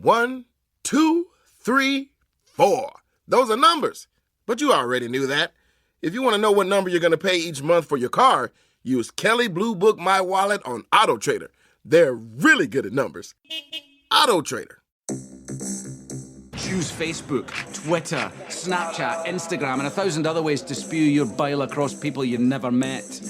1, 2, 3, 4. Those are numbers, but you already knew that. If you want to know what number you're going to pay each month for your car, use Kelley Blue Book My Wallet on Auto Trader. They're really good at numbers. Auto Trader. Choose Facebook, Twitter, Snapchat, Instagram, and 1,000 other ways to spew your bile across people you never met.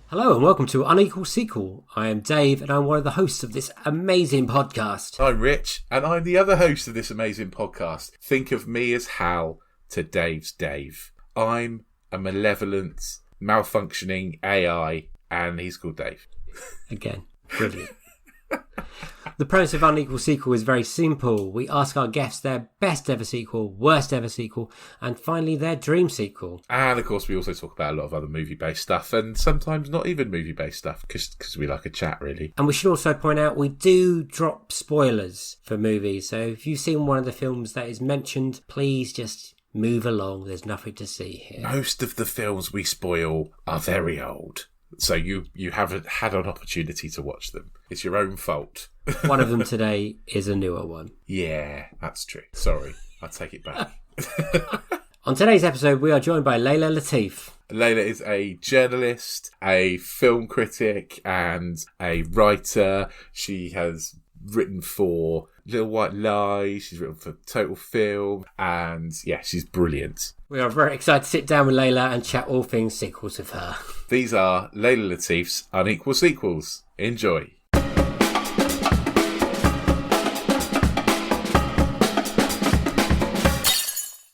Hello and welcome to Unequal Sequel. I am Dave and I'm one of the hosts of this amazing podcast. I'm Rich and I'm the other host of this amazing podcast. Think of me as Hal to Dave's Dave. I'm a malevolent, malfunctioning AI and he's called Dave. Again, brilliant. The premise of Unequal Sequel is very simple. We ask our guests their best ever sequel, worst ever sequel, and finally their dream sequel. And of course we also talk about a lot of other movie-based stuff and sometimes not even movie-based stuff because we like a chat really. And we should also point out we do drop spoilers for movies. So if you've seen one of the films that is mentioned, please just move along. There's nothing to see here. Most of the films we spoil are very old. So you haven't had an opportunity to watch them. It's your own fault. One of them today is a newer one. Yeah, that's true. Sorry, I take it back. On today's episode, we are joined by Leila Latif. Leila is a journalist, a film critic, and a writer. She has written for Little White Lies, she's written for Total Film, and yeah, she's brilliant. We are very excited to sit down with Leila and chat all things sequels of her. These are Leila Latif's Unequal Sequels. Enjoy.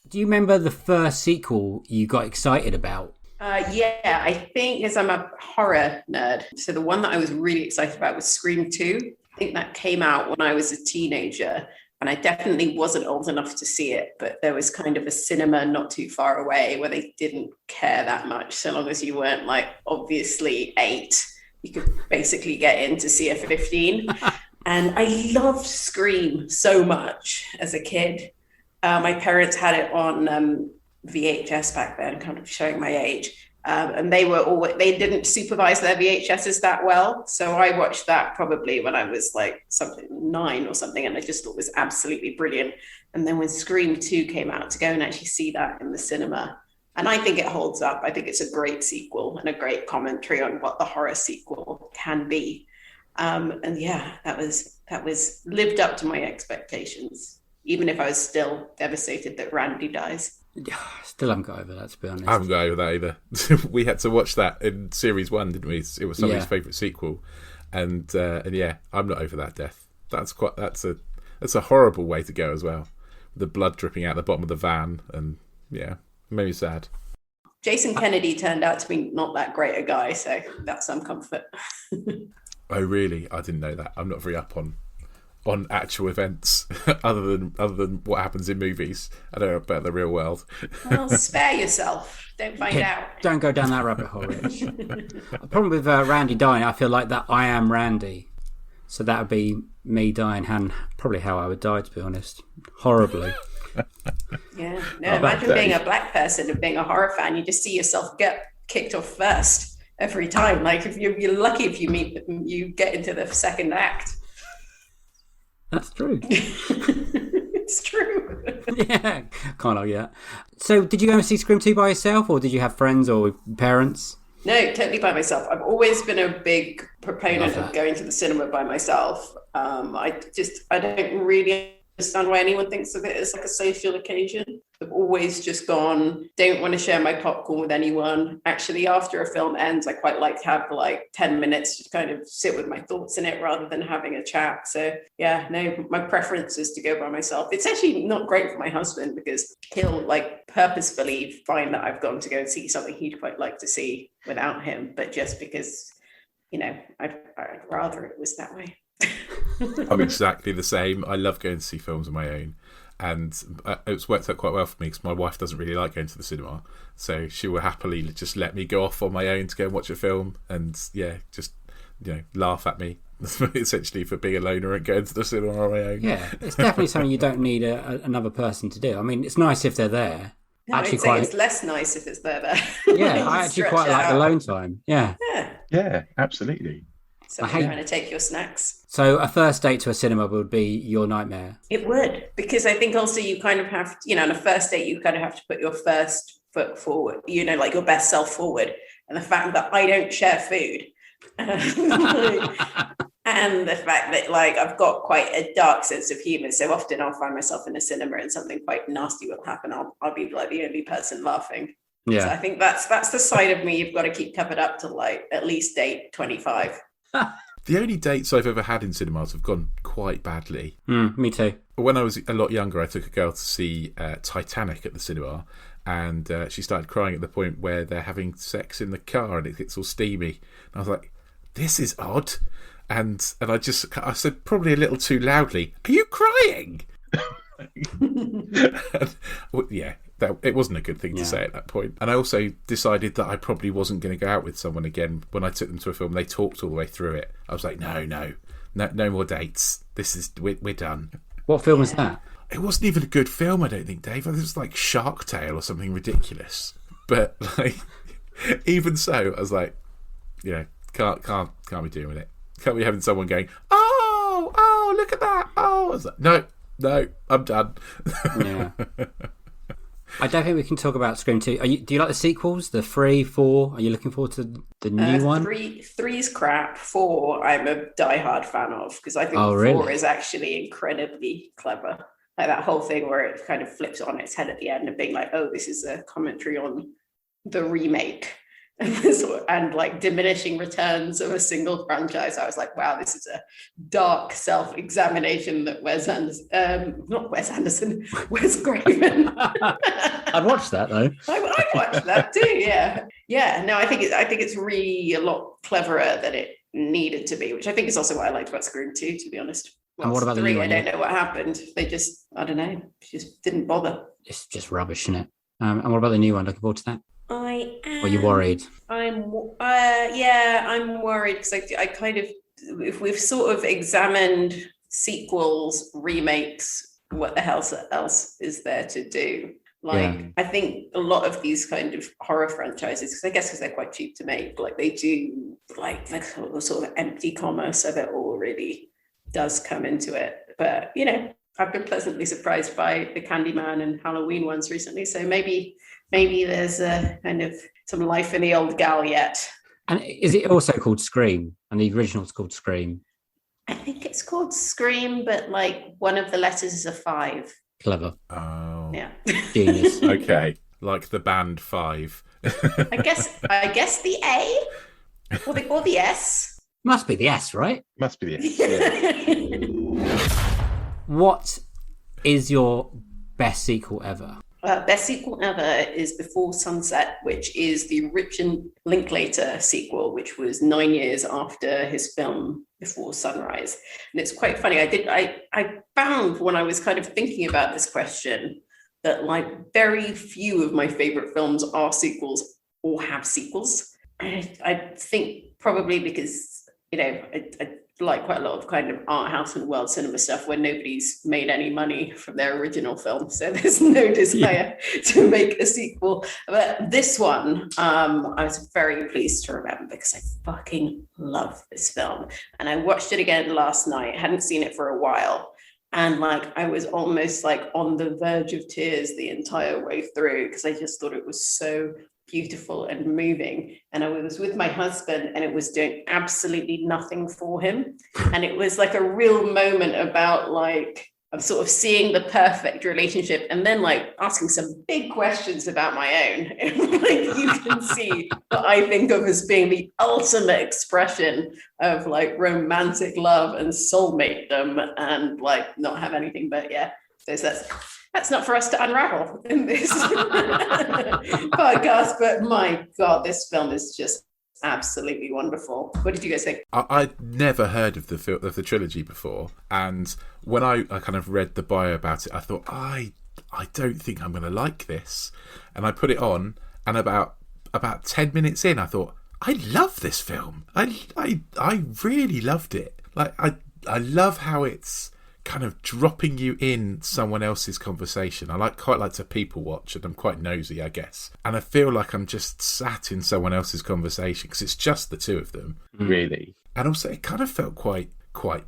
Do you remember the first sequel you got excited about? Yeah, I think as I'm a horror nerd. So the one that I was really excited about was Scream 2. I think that came out when I was a teenager and I definitely wasn't old enough to see it, but there was kind of a cinema not too far away where they didn't care that much. So long as you weren't like obviously 8, you could basically get in to see a 15. And I loved Scream so much as a kid. My parents had it on VHS back then, kind of showing my age. And they didn't supervise their VHSs that well. So I watched that probably when I was like 9 or something. And I just thought it was absolutely brilliant. And then when Scream 2 came out, to go and actually see that in the cinema. And I think it holds up. I think it's a great sequel and a great commentary on what the horror sequel can be. And yeah, that was lived up to my expectations, even if I was still devastated that Randy dies. Still haven't got over that, to be honest. I haven't got over that either. We had to watch that in series 1, didn't we? It was somebody's favourite sequel, and yeah, I'm not over that death. That's a horrible way to go as well. The blood dripping out the bottom of the van, and yeah, it made me sad. Jason Kennedy turned out to be not that great a guy, so that's some comfort. Oh really? I didn't know that. I'm not very up on actual events other than what happens in movies. I don't know about the real world. Well, spare yourself. Don't find out. Don't go down that rabbit hole, Rich. The problem with Randy dying, I feel like that I am Randy. So that would be me dying, and probably how I would die, to be honest. Horribly. Yeah. No, imagine being a black person and being a horror fan. You just see yourself get kicked off first every time. Like if you're lucky if you get into the second act. That's true. It's true. Yeah, can't argue that. So did you ever see Scream 2 by yourself, or did you have friends or parents? No, totally by myself. I've always been a big proponent of going to the cinema by myself. I don't really understand why anyone thinks of it as like a social occasion. I've always just gone, don't want to share my popcorn with anyone. Actually, after a film ends, I quite like to have like 10 minutes to kind of sit with my thoughts in it rather than having a chat. So yeah, no, my preference is to go by myself. It's actually not great for my husband because he'll like purposefully find that I've gone to go and see something he'd quite like to see without him. But just because, I'd rather it was that way. I'm exactly the same. I love going to see films on my own. And it's worked out quite well for me because my wife doesn't really like going to the cinema. So she will happily just let me go off on my own to go and watch a film and, yeah, just, laugh at me essentially for being a loner and going to the cinema on my own. Yeah, it's definitely something you don't need another person to do. I mean, it's nice if they're there. No, I'd say it's less nice if it's there. Yeah, I actually quite like alone time. Yeah. Yeah, absolutely. So I'm trying to take your snacks. So a first date to a cinema would be your nightmare. It would, because I think also you kind of have to, on a first date, you kind of have to put your first foot forward, like your best self forward. And the fact that I don't share food and the fact that I've got quite a dark sense of humor. So often I'll find myself in a cinema and something quite nasty will happen. I'll be like the only person laughing. Yeah. So I think that's the side of me you've got to keep covered up to at least date 25. The only dates I've ever had in cinemas have gone quite badly. Me too. When I was a lot younger, I took a girl to see Titanic at the cinema, and she started crying at the point where they're having sex in the car and it gets all steamy. And I was like, this is odd. And I said probably a little too loudly, "Are you crying?" Yeah, it wasn't a good thing to say at that point. And I also decided that I probably wasn't going to go out with someone again. When I took them to a film, they talked all the way through it. I was like, no more dates. We're done. What film was that? It wasn't even a good film, I don't think, Dave. It was like Shark Tale or something ridiculous. But even so, I was like, can't be doing it. Can't be having someone going, oh, look at that. Oh, I was like, no, I'm done. Yeah. I don't think we can talk about Scream 2. Do you like the sequels? The 3, 4? Are you looking forward to the new one? 3's crap. 4 I'm a diehard fan of, because I think 4 is actually incredibly clever. Like that whole thing where it kind of flips on its head at the end and being like, oh, this is a commentary on the remake. And diminishing returns of a single franchise. I was like, wow, this is a dark self-examination that Wes Craven. I'd watch that though. I'd watch that too. Yeah. No, I think it's really a lot cleverer than it needed to be, which I think is also what I liked about Scream 2, to be honest. And what about 3? the new one? I don't know what happened. They just, I don't know, just didn't bother. It's just rubbish, isn't it? And what about the new one? Looking forward to that? I am. Are you worried? I'm worried because I kind of, if we've sort of examined sequels, remakes, what the hell else is there to do? I think a lot of these kind of horror franchises, because I guess because they're quite cheap to make, they do the sort of empty commerce of it all really does come into it. But I've been pleasantly surprised by the Candyman and Halloween ones recently, so maybe there's a kind of some life in the old gal yet. And is it also called Scream? And the original's called Scream? I think it's called Scream, but one of the letters is a 5. Clever. Oh. Yeah. Genius. Okay. Like the band 5. I guess the A or the S. Must be the S, right? Must be the S. What is your best sequel ever? Best sequel ever is Before Sunset, which is the Richard Linklater sequel, which was 9 years after his film Before Sunrise. And it's quite funny. I found when I was kind of thinking about this question that very few of my favorite films are sequels or have sequels. I think probably because, I like quite a lot of kind of art house and world cinema stuff where nobody's made any money from their original film, so there's no desire to make a sequel. But this one I was very pleased to remember because I fucking love this film, and I watched it again last night. I hadn't seen it for a while, and I was almost on the verge of tears the entire way through because I just thought it was so beautiful and moving. And I was with my husband and it was doing absolutely nothing for him. And it was a real moment about I'm sort of seeing the perfect relationship and then asking some big questions about my own. You can see what I think of as being the ultimate expression of romantic love and soulmatedom and not have anything but so that's not for us to unravel in this podcast, but my God, this film is just absolutely wonderful. What did you guys think? I'd never heard of the trilogy before, and when I kind of read the bio about it, I thought, I don't think I'm going to like this. And I put it on, and about 10 minutes in, I thought, I love this film. I really loved it. Like, I love how it's kind of dropping you in someone else's conversation. I quite like to people watch, and I'm quite nosy, I guess. And I feel like I'm just sat in someone else's conversation because it's just the two of them. Really? And also, it kind of felt quite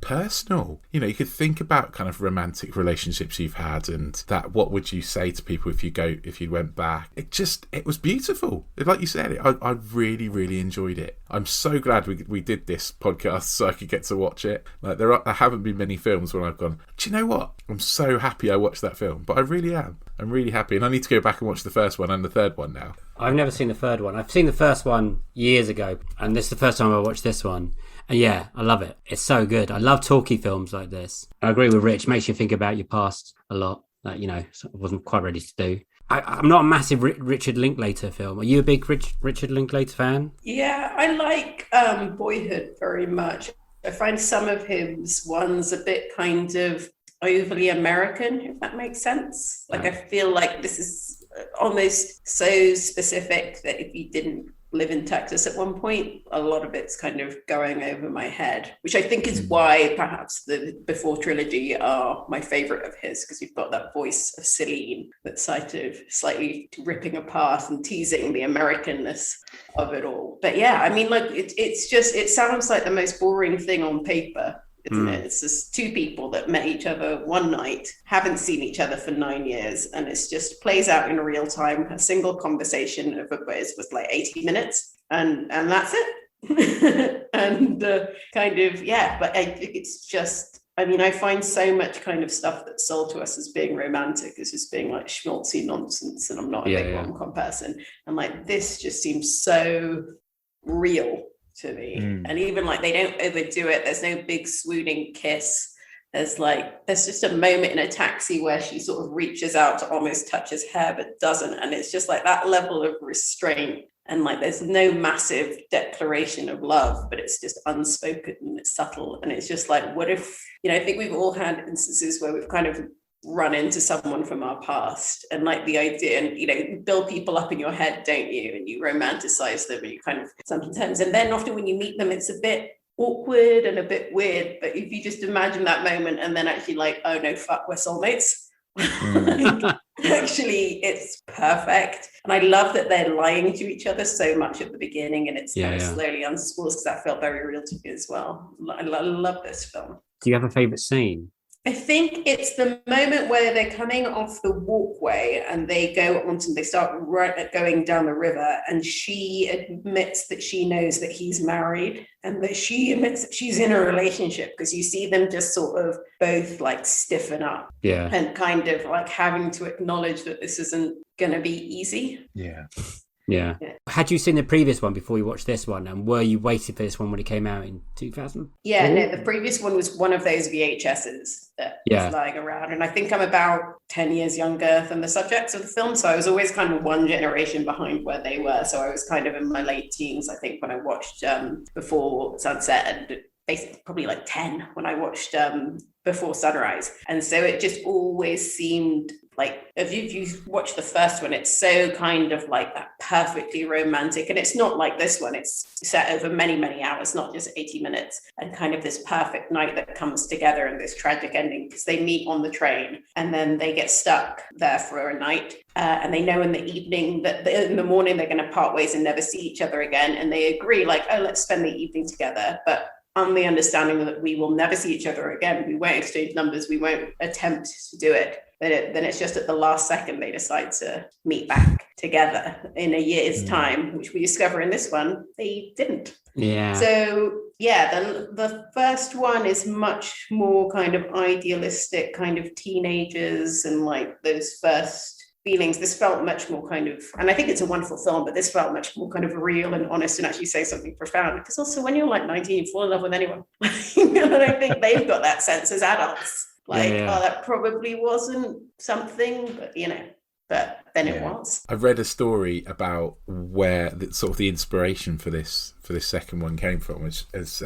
personal. You know, you could think about kind of romantic relationships you've had, and that what would you say to people if you went back. It was beautiful. Like you said, I really, really enjoyed it. I'm so glad we did this podcast so I could get to watch it. Like, there haven't been many films where I've gone, do you know what, I'm so happy I watched that film. But I really am. I'm really happy, and I need to go back and watch the first one and the third one now. I've never seen the third one. I've seen the first one years ago, and this is the first time I watched this one. And yeah, I love it. It's so good. I love talky films like this. I agree with Rich. Makes you think about your past a lot. That, you know, I wasn't quite ready to do. I'm not a massive Richard Linklater film. Are you a big Richard Linklater fan? Yeah, I like Boyhood very much. I find some of his ones a bit kind of overly American, if that makes sense. Like, I feel like this is almost so specific that if you didn't live in Texas at one point, a lot of it's kind of going over my head, which I think is why perhaps the Before trilogy are my favorite of his, because you've got that voice of Celine that's slightly ripping apart and teasing the Americanness of it all. But yeah, I mean, like, it sounds like the most boring thing on paper, isn't it? It's just two people that met each other one night, haven't seen each other for 9 years, and it's just plays out in real time. A single conversation of a quiz was like 80 minutes, and that's it. And kind of, yeah, but it's just, I mean, I find so much kind of stuff that's sold to us as being romantic as just being like schmaltzy nonsense, and I'm not a big rom-com person. And like, this just seems so real to me. And even like, they don't overdo it. There's no big swooning kiss. There's just a moment in a taxi where she sort of reaches out to almost touch his hair but doesn't, and it's just like that level of restraint, and like there's no massive declaration of love, but it's just unspoken and it's subtle. And it's just like, what if, you know, I think we've all had instances where we've kind of run into someone from our past, and like the idea, and you know, you build people up in your head, don't you, and you romanticize them, and you kind of sometimes, and then often when you meet them it's a bit awkward and a bit weird. But if you just imagine that moment and then actually like, oh no, fuck, we're soulmates. Actually, it's perfect. And I love that they're lying to each other so much at the beginning, and it's kind of slowly unspools, because that felt very real to me as well. I love this film. Do you have a favourite scene? I think it's the moment where they're coming off the walkway and they start going down the river, and she admits that she knows that he's married, and that she admits that she's in a relationship, because you see them just sort of both like stiffen up and kind of like having to acknowledge that this isn't going to be easy. Yeah. Had you seen the previous one before you watched this one, and were you waiting for this one when it came out in 2000? Yeah, no, the previous one was one of those VHSs that was lying around, and I think I'm about 10 years younger than the subjects of the film, so I was always kind of one generation behind where they were. So I was kind of in my late teens, I think, when I watched Before Sunset, and basically probably like 10 when I watched Before Sunrise. And so it just always seemed like, if you watch the first one, it's so kind of like that perfectly romantic. And it's not like this one. It's set over many, many hours, not just 80 minutes. And kind of this perfect night that comes together and this tragic ending, because they meet on the train and then they get stuck there for a night. And they know in the evening that in the morning they're going to part ways and never see each other again. And they agree like, oh, let's spend the evening together. But on the understanding that we will never see each other again. We won't exchange numbers. We won't attempt to do it. Then it's just at the last second they decide to meet back together in a year's time, which we discover in this one, they didn't. Yeah. So, yeah, then the first one is much more kind of idealistic, kind of teenagers and like those first feelings. This felt much more kind of, and I think it's a wonderful film, but this felt much more kind of real and honest and actually say something profound. Because also when you're like 19, you fall in love with anyone. And I think they've got that sense as adults. Like, oh, that probably wasn't something, but you know, but then it was. I read a story about where sort of the inspiration for this second one came from, which is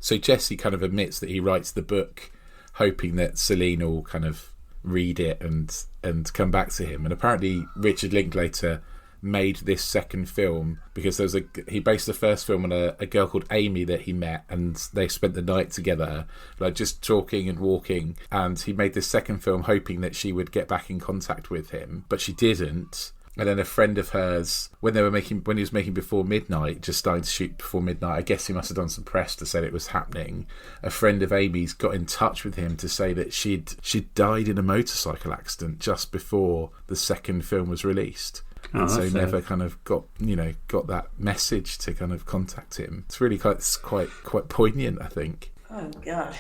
so Jesse kind of admits that he writes the book hoping that Celine will kind of read it and come back to him. And apparently Richard Linklater made this second film because he based the first film on a girl called Amy that he met, and they spent the night together, like just talking and walking. And he made this second film hoping that she would get back in contact with him, but she didn't. And then a friend of hers, when he was making Before Midnight, just starting to shoot Before Midnight, I guess he must have done some press to say that it was happening. A friend of Amy's got in touch with him to say that she'd died in a motorcycle accident just before the second film was released. And so he never kind of got that message to kind of contact him. It's really quite poignant, I think. Oh, God.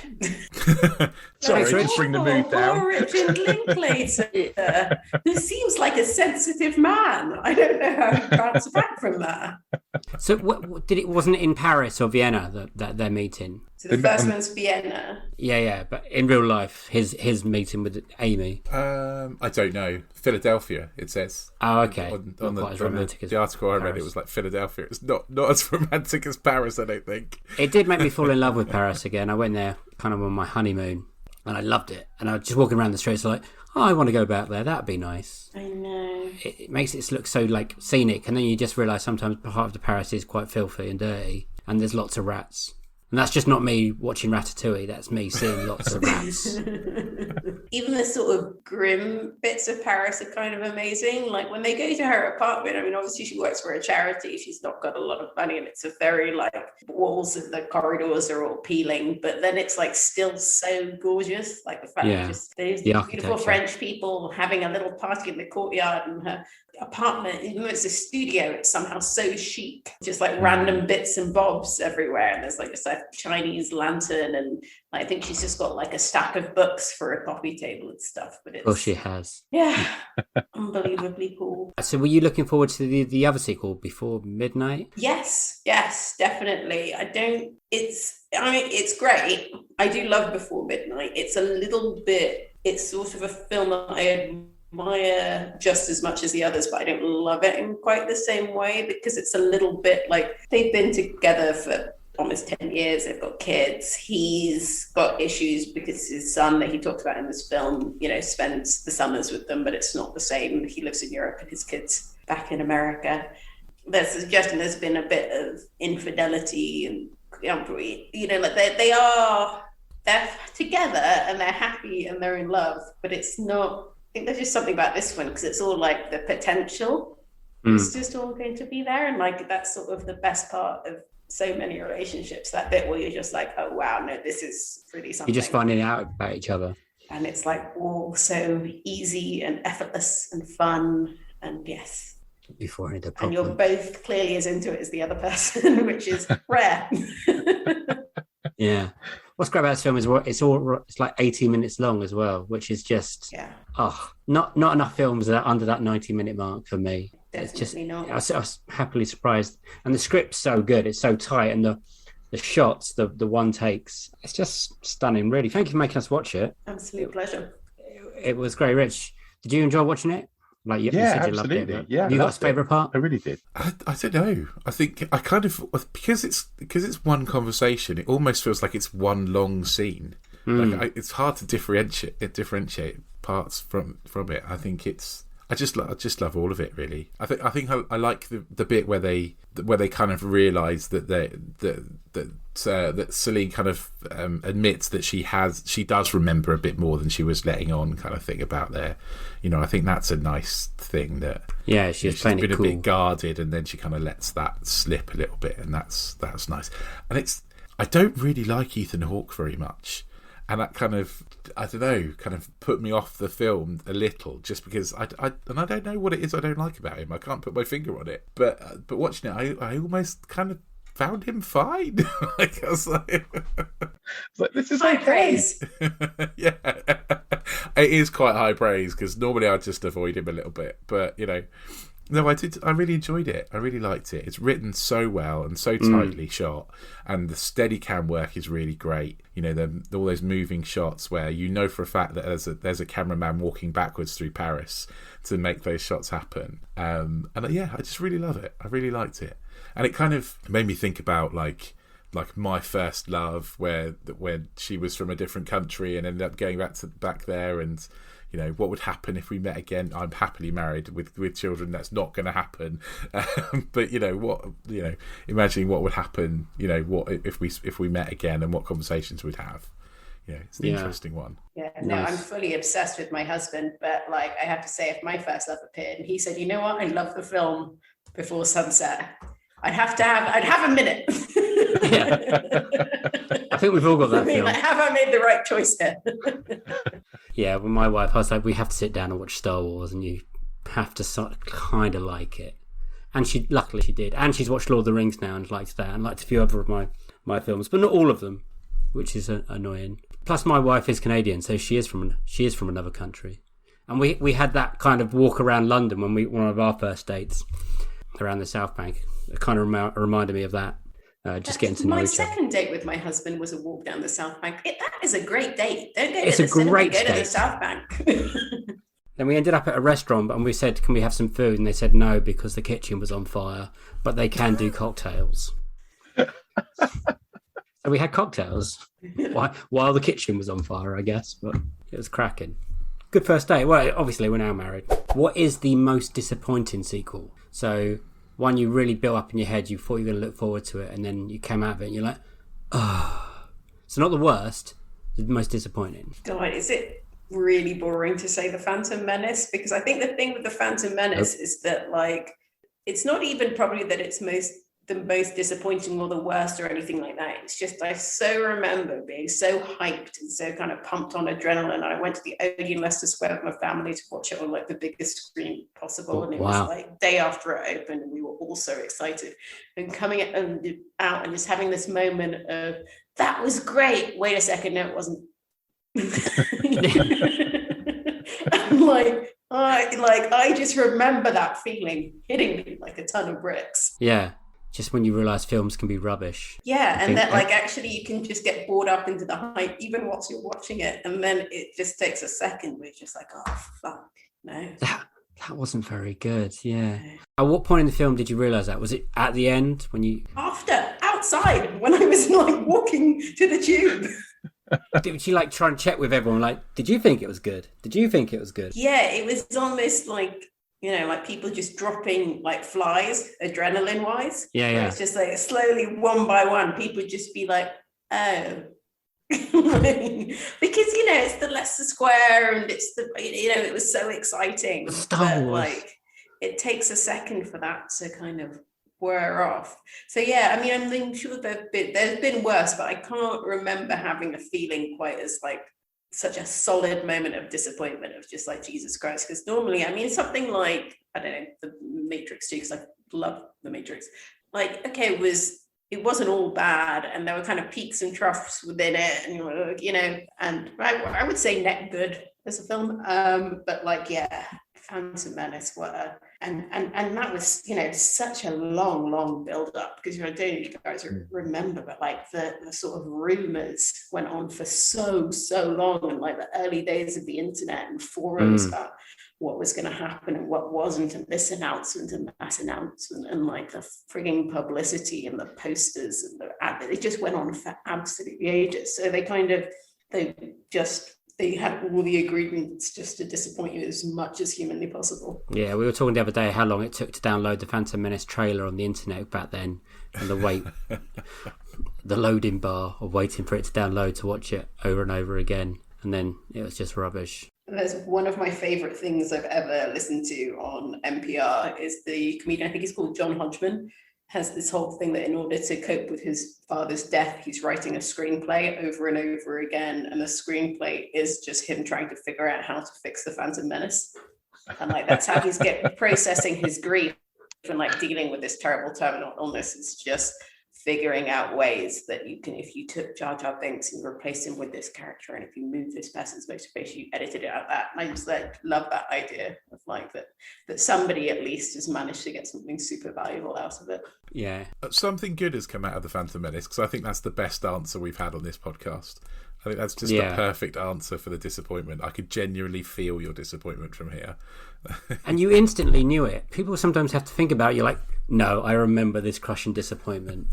Sorry, just bring the mood down. Poor Richard Linklater, who seems like a sensitive man. I don't know how to bounce back from that. So wasn't it in Paris or Vienna that they're meeting? So the first one's Vienna. Yeah, but in real life, his meeting with Amy. I don't know. Philadelphia, it says. Oh, okay. On the article I read, it was like Philadelphia. It's not as romantic as Paris, I don't think. It did make me fall in love with Paris again. I went there kind of on my honeymoon, and I loved it. And I was just walking around the streets like, oh, I want to go back there. That'd be nice. I know. It makes it look so like scenic, and then you just realise sometimes part of the Paris is quite filthy and dirty, and there's lots of rats. And that's just not me watching Ratatouille. That's me seeing lots of rats. Even the sort of grim bits of Paris are kind of amazing. Like when they go to her apartment, I mean, obviously she works for a charity. She's not got a lot of money, and it's a very like walls of the corridors are all peeling, but then it's like still so gorgeous. Like the fact that just there's beautiful French people having a little party in the courtyard, and her apartment, even though it's a studio, it's somehow so chic, just like random bits and bobs everywhere, and there's like this like Chinese lantern, and I think she's just got like a stack of books for a coffee table and stuff. But it's she has. Yeah. Unbelievably cool. So were you looking forward to the other sequel, Before Midnight? Yes, definitely. It's great. I do love Before Midnight. It's sort of a film that I admire just as much as the others, but I don't love it in quite the same way, because it's a little bit like they've been together for almost 10 years. They've got kids. He's got issues because his son that he talks about in this film, spends the summers with them, but it's not the same. He lives in Europe and his kids back in America. There's a suggestion there's been a bit of infidelity, and like they're together and they're happy and they're in love, but it's not. I think there's just something about this one because it's all like the potential is just all going to be there, and like that's sort of the best part of so many relationships, that bit where you're just like, oh wow, no, this is really something. You're just finding out about each other, and it's like all so easy and effortless and fun, and yes, before the and you're both clearly as into it as the other person, which is rare. Yeah. What's great about this film is it's like 80 minutes long as well, which is just not enough films that are under that 90-minute mark for me. Definitely it's just not. I was happily surprised, and the script's so good. It's so tight, and the shots, the one takes, it's just stunning. Really, thank you for making us watch it. Absolute pleasure. It was great. Rich, did you enjoy watching it? Like you said you loved it. Yeah, you got a favourite part? I really did. I don't know. I think I kind of, because it's one conversation, it almost feels like it's one long scene. Like it's hard to differentiate parts from it. I think I just love all of it, really. I think I like the bit where they kind of realise that Celine kind of admits that she does remember a bit more than she was letting on, kind of thing about their, I think that's a nice thing that she's playing been it cool. a bit guarded, and then she kind of lets that slip a little bit, and that's nice. And I don't really like Ethan Hawke very much. And that kind of, I don't know, kind of put me off the film a little, just because I don't know what it is I don't like about him. I can't put my finger on it. But watching it, I almost kind of found him fine. Like, I was like, this is high praise. Yeah, it is quite high praise, because normally I'd just avoid him a little bit. But no, I did. I really enjoyed it. I really liked it. It's written so well and so tightly shot, and the Steadicam work is really great. All those moving shots where for a fact that there's a cameraman walking backwards through Paris to make those shots happen. I just really love it. I really liked it, and it kind of made me think about like like My First Love, where when she was from a different country and ended up going back there, and what would happen if we met again? I'm happily married with children. That's not going to happen. But imagining what would happen. What if we met again, and what conversations we'd have. It's an interesting one. Yeah, no, nice. I'm fully obsessed with My Husband, but like I have to say, if My First Love appeared and he said, "You know what? I love the film Before Sunset," I'd have a minute. I think we've all got that film. Have I made the right choice here? Yeah, with my wife, I was like, we have to sit down and watch Star Wars, and you have to kind of like it. And luckily she did. And she's watched Lord of the Rings now and liked that, and liked a few other of my films, but not all of them, which is annoying. Plus, my wife is Canadian, so she is from another country. And we had that kind of walk around London when one of our first dates around the South Bank. It kind of reminded me of that. Just getting to know each other. My second date with my husband was a walk down the South Bank. That is a great date. Don't go to the cinema, go to the South Bank. Then we ended up at a restaurant and we said, can we have some food? And they said no, because the kitchen was on fire, but they can do cocktails. So we had cocktails while the kitchen was on fire, I guess, but it was cracking. Good first date. Well, obviously we're now married. What is the most disappointing sequel? So one you really built up in your head, you thought you were going to look forward to it, and then you came out of it and you're like, oh. So not the worst, the most disappointing. God, is it really boring to say The Phantom Menace? Because I think the thing with The Phantom Menace is that, like, it's not even probably that it's the most disappointing or the worst or anything like that. It's just I so remember being so hyped and so kind of pumped on adrenaline. I went to the Odeon Leicester Square with my family to watch it on like the biggest screen possible, and it was like day after it opened, and we were all so excited. And coming out and just having this moment of, that was great. Wait a second, no, it wasn't. I just remember that feeling hitting me like a ton of bricks. Yeah. Just when you realise films can be rubbish. Yeah, and that actually you can just get bored up into the hype even whilst you're watching it, and then it just takes a second where you're just like, oh fuck, no. That wasn't very good, yeah. At what point in the film did you realise that? Was it at the end when you... Outside, when I was like walking to the tube. Did you like try and check with everyone, like, did you think it was good? Did you think it was good? Yeah, it was almost like, like people just dropping like flies, adrenaline wise. Yeah. It's just like slowly, one by one, people just be like, oh. Because, it's the Leicester Square and it's it was so exciting. Star Wars. Like, it takes a second for that to kind of wear off. So yeah, I mean, I'm sure there's been worse, but I can't remember having a feeling quite as like such a solid moment of disappointment of just like Jesus Christ. Because normally, I mean, something like, I don't know, The Matrix too, because I love The Matrix. Like, okay, it wasn't all bad, and there were kind of peaks and troughs within it, and and I would say net good as a film. But like, yeah, Phantom Menace, and that was such a long build up, because I don't know if you guys remember, but like the sort of rumors went on for so long, and like the early days of the internet and forums about what was going to happen and what wasn't, and this announcement and that announcement, and like the frigging publicity and the posters and it just went on for absolutely ages. So they had all the agreements just to disappoint you as much as humanly possible. Yeah, we were talking the other day how long it took to download the Phantom Menace trailer on the internet back then, and the loading bar of waiting for it to download to watch it over and over again, and then it was just rubbish. There's one of my favourite things I've ever listened to on NPR is the comedian, I think he's called John Hodgman, has this whole thing that in order to cope with his father's death, he's writing a screenplay over and over again. And the screenplay is just him trying to figure out how to fix the Phantom Menace. And like, that's how he's processing his grief and like dealing with this terrible terminal illness. It's just figuring out ways that you can, if you took Jar Jar Binks and replaced him with this character, and if you move this person's motivation, you edited it out that. And I just like love that idea of like that somebody at least has managed to get something super valuable out of it. Yeah. Something good has come out of the Phantom Menace, because I think that's the best answer we've had on this podcast. I think that's just the perfect answer for the disappointment. I could genuinely feel your disappointment from here. And you instantly knew it. People sometimes have to think about it. You're like, no, I remember this crushing disappointment.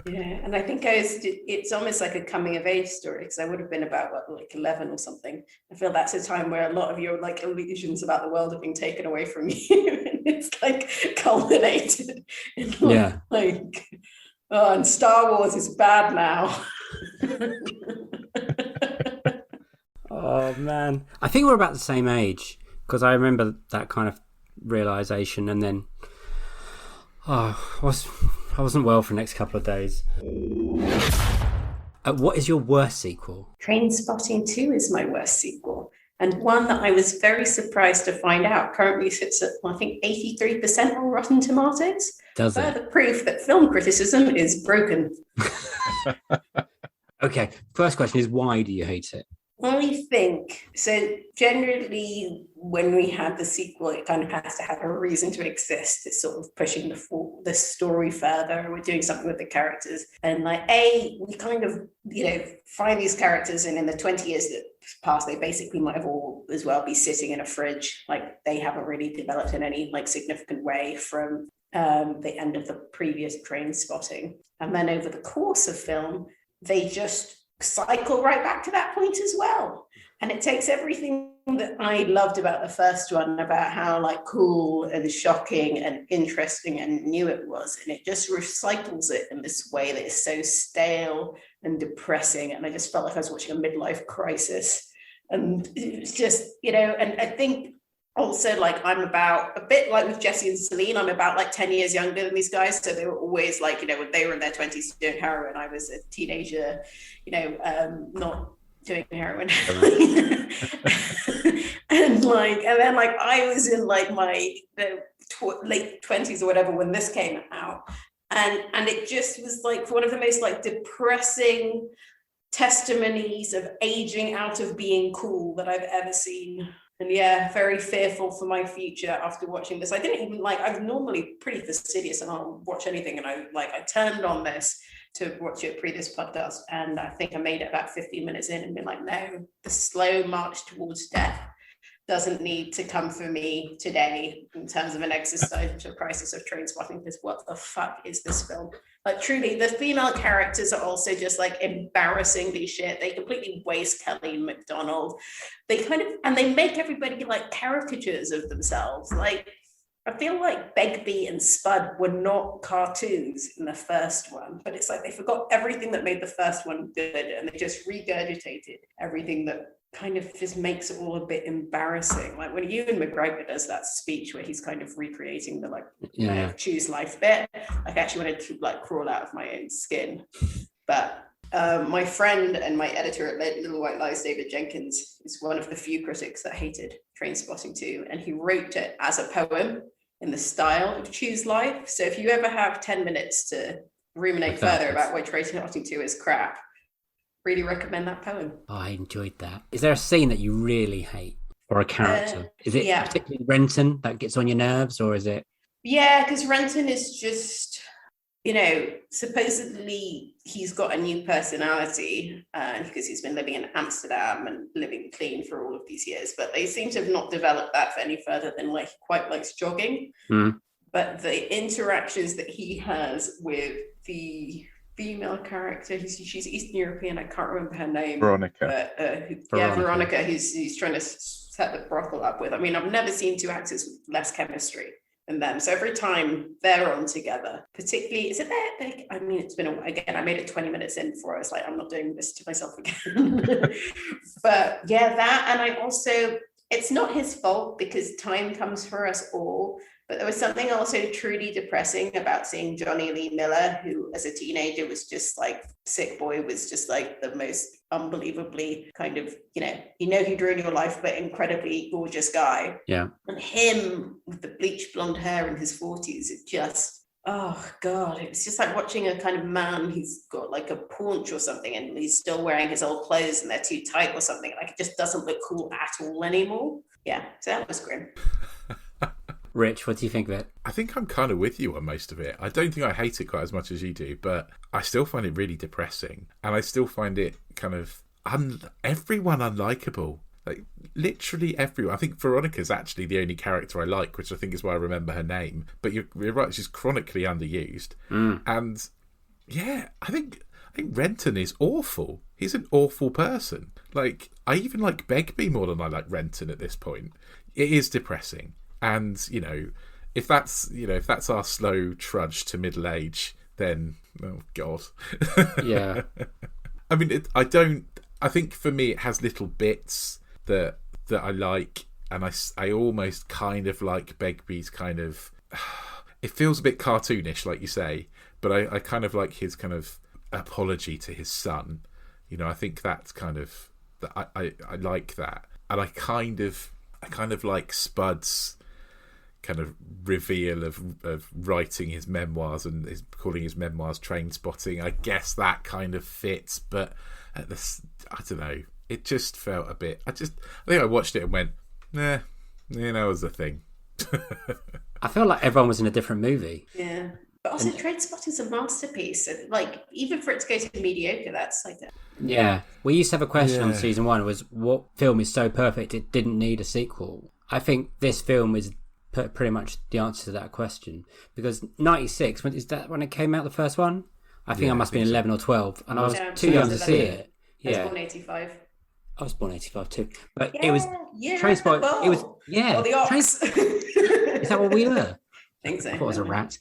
Yeah, and I think it's almost like a coming of age story, because I would have been about like 11 or something. I feel that's a time where a lot of your like illusions about the world have been taken away from you, and it's like culminated in like, oh, and Star Wars is bad now. Oh man, I think we're about the same age, because I remember that kind of realization, and then I wasn't well for the next couple of days. What is your worst sequel? Trainspotting 2 is my worst sequel, and one that I was very surprised to find out currently sits at, I think, 83% on Rotten Tomatoes. Does it? Further proof that film criticism is broken. Okay, first question is, why do you hate it? I think, so generally when we have the sequel, it kind of has to have a reason to exist. It's sort of pushing the story further. We're doing something with the characters. And like, we kind of, find these characters, and in the 20 years that passed, they basically might have all as well be sitting in a fridge. Like, they haven't really developed in any like significant way from the end of the previous Trainspotting. And then over the course of film, they just cycle right back to that point as well. And it takes everything that I loved about the first one, about how like cool and shocking and interesting and new it was, and it just recycles it in this way that is so stale and depressing. And I just felt like I was watching a midlife crisis. And it's just, and I think also, like, I'm about, a bit like with Jesse and Celine, I'm about like 10 years younger than these guys. So they were always like, when they were in their 20s doing heroin, I was a teenager, not doing heroin. and then I was in like my late 20s or whatever when this came out. And it just was like one of the most like depressing testimonies of aging out of being cool that I've ever seen. And yeah, very fearful for my future after watching this. I didn't even I'm normally pretty fastidious and I'll watch anything. And I turned on this to watch it pre this podcast. And I think I made it about 15 minutes in and been like, no, the slow march towards death doesn't need to come for me today in terms of an existential crisis of Trainspotting, because what the fuck is this film? Like, truly, the female characters are also just like embarrassingly shit. They completely waste Kelly MacDonald. They they make everybody like caricatures of themselves. Like, I feel like Begbie and Spud were not cartoons in the first one, but it's like they forgot everything that made the first one good, and they just regurgitated everything that kind of just makes it all a bit embarrassing. Like when Ewan McGregor does that speech where he's kind of recreating the choose life bit, I actually wanted to like crawl out of my own skin. But my friend and my editor at Little White Lies, David Jenkins, is one of the few critics that hated Trainspotting 2, and he wrote it as a poem in the style of Choose Life. So if you ever have 10 minutes to ruminate further about why Trainspotting 2 is crap, really recommend that poem. Oh, I enjoyed that. Is there a scene that you really hate, or a character? Is it particularly Renton that gets on your nerves, or is it? Yeah, because Renton is just, supposedly he's got a new personality because he's been living in Amsterdam and living clean for all of these years. But they seem to have not developed that for any further than like he quite likes jogging. Mm. But the interactions that he has with the female character, she's Eastern European, I can't remember her name. Veronica. Veronica, who's trying to set the brothel up with. I mean, I've never seen two actors with less chemistry than them. So every time they're on together, particularly, is it there? I mean, it's been again, I made it 20 minutes in before I was like, I'm not doing this to myself again. But yeah, that, and I also, it's not his fault because time comes for us all. But there was something also truly depressing about seeing Johnny Lee Miller, who as a teenager was just like, Sick Boy was just like the most unbelievably kind of, he'd ruin your life, but incredibly gorgeous guy. Yeah. And him with the bleached blonde hair in his 40s, it just, oh God, it was just like watching a kind of man who's got like a paunch or something and he's still wearing his old clothes and they're too tight or something. Like it just doesn't look cool at all anymore. Yeah, so that was grim. Rich, what do you think of it? I think I'm kind of with you on most of it. I don't think I hate it quite as much as you do, but I still find it really depressing. And I still find it kind of everyone unlikable. Like, literally everyone. I think Veronica's actually the only character I like, which I think is why I remember her name. But you're right, she's chronically underused. And Yeah, I think Renton is awful. He's an awful person. Like, I even like Begbie more than I like Renton at this point. It is depressing, and if that's our slow trudge to middle age, then oh god. Yeah. I mean, I think for me it has little bits that I like, and I almost kind of like Begbie's kind of. It feels a bit cartoonish, like you say, but I kind of like his kind of apology to his son. I think that's kind of I like that, and I kind of like Spud's kind of reveal of writing his memoirs and calling his memoirs Train Spotting. I guess that kind of fits, but I don't know. It just felt a bit. I think I watched it and went, nah, it was a thing. I feel like everyone was in a different movie. Yeah. But also, Trainspotting is a masterpiece. And, like, even for it to go to mediocre, that's like that. Yeah. We used to have a question on season 1 was, what film is so perfect it didn't need a sequel? I think this film is pretty much the answer to that question. Because 96, is that when it came out, the first one? I think I must have been 11 or 12. And I was too young to see it. I was born 85. I was born 85 too. But it was Trainspotting. It was, Or the ox. Is that what we were? I think so. I thought it was a rat.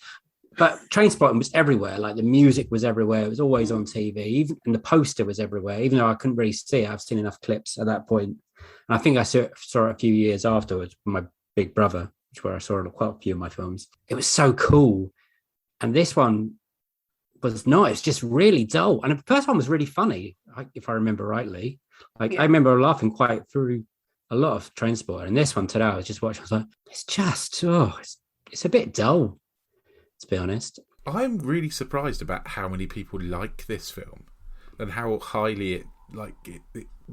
But Trainspotting was everywhere. Like, the music was everywhere. It was always on TV. And the poster was everywhere. Even though I couldn't really see it, I've seen enough clips at that point. And I think I saw it a few years afterwards with my big brother, which is where I saw quite a few of my films. It was so cool. And this one was not. It's just really dull. And the first one was really funny, if I remember rightly. I remember laughing quite through a lot of Trainspotting. And this one today, I was just watching. I was like, it's just, it's a bit dull, to be honest. I'm really surprised about how many people like this film and how highly it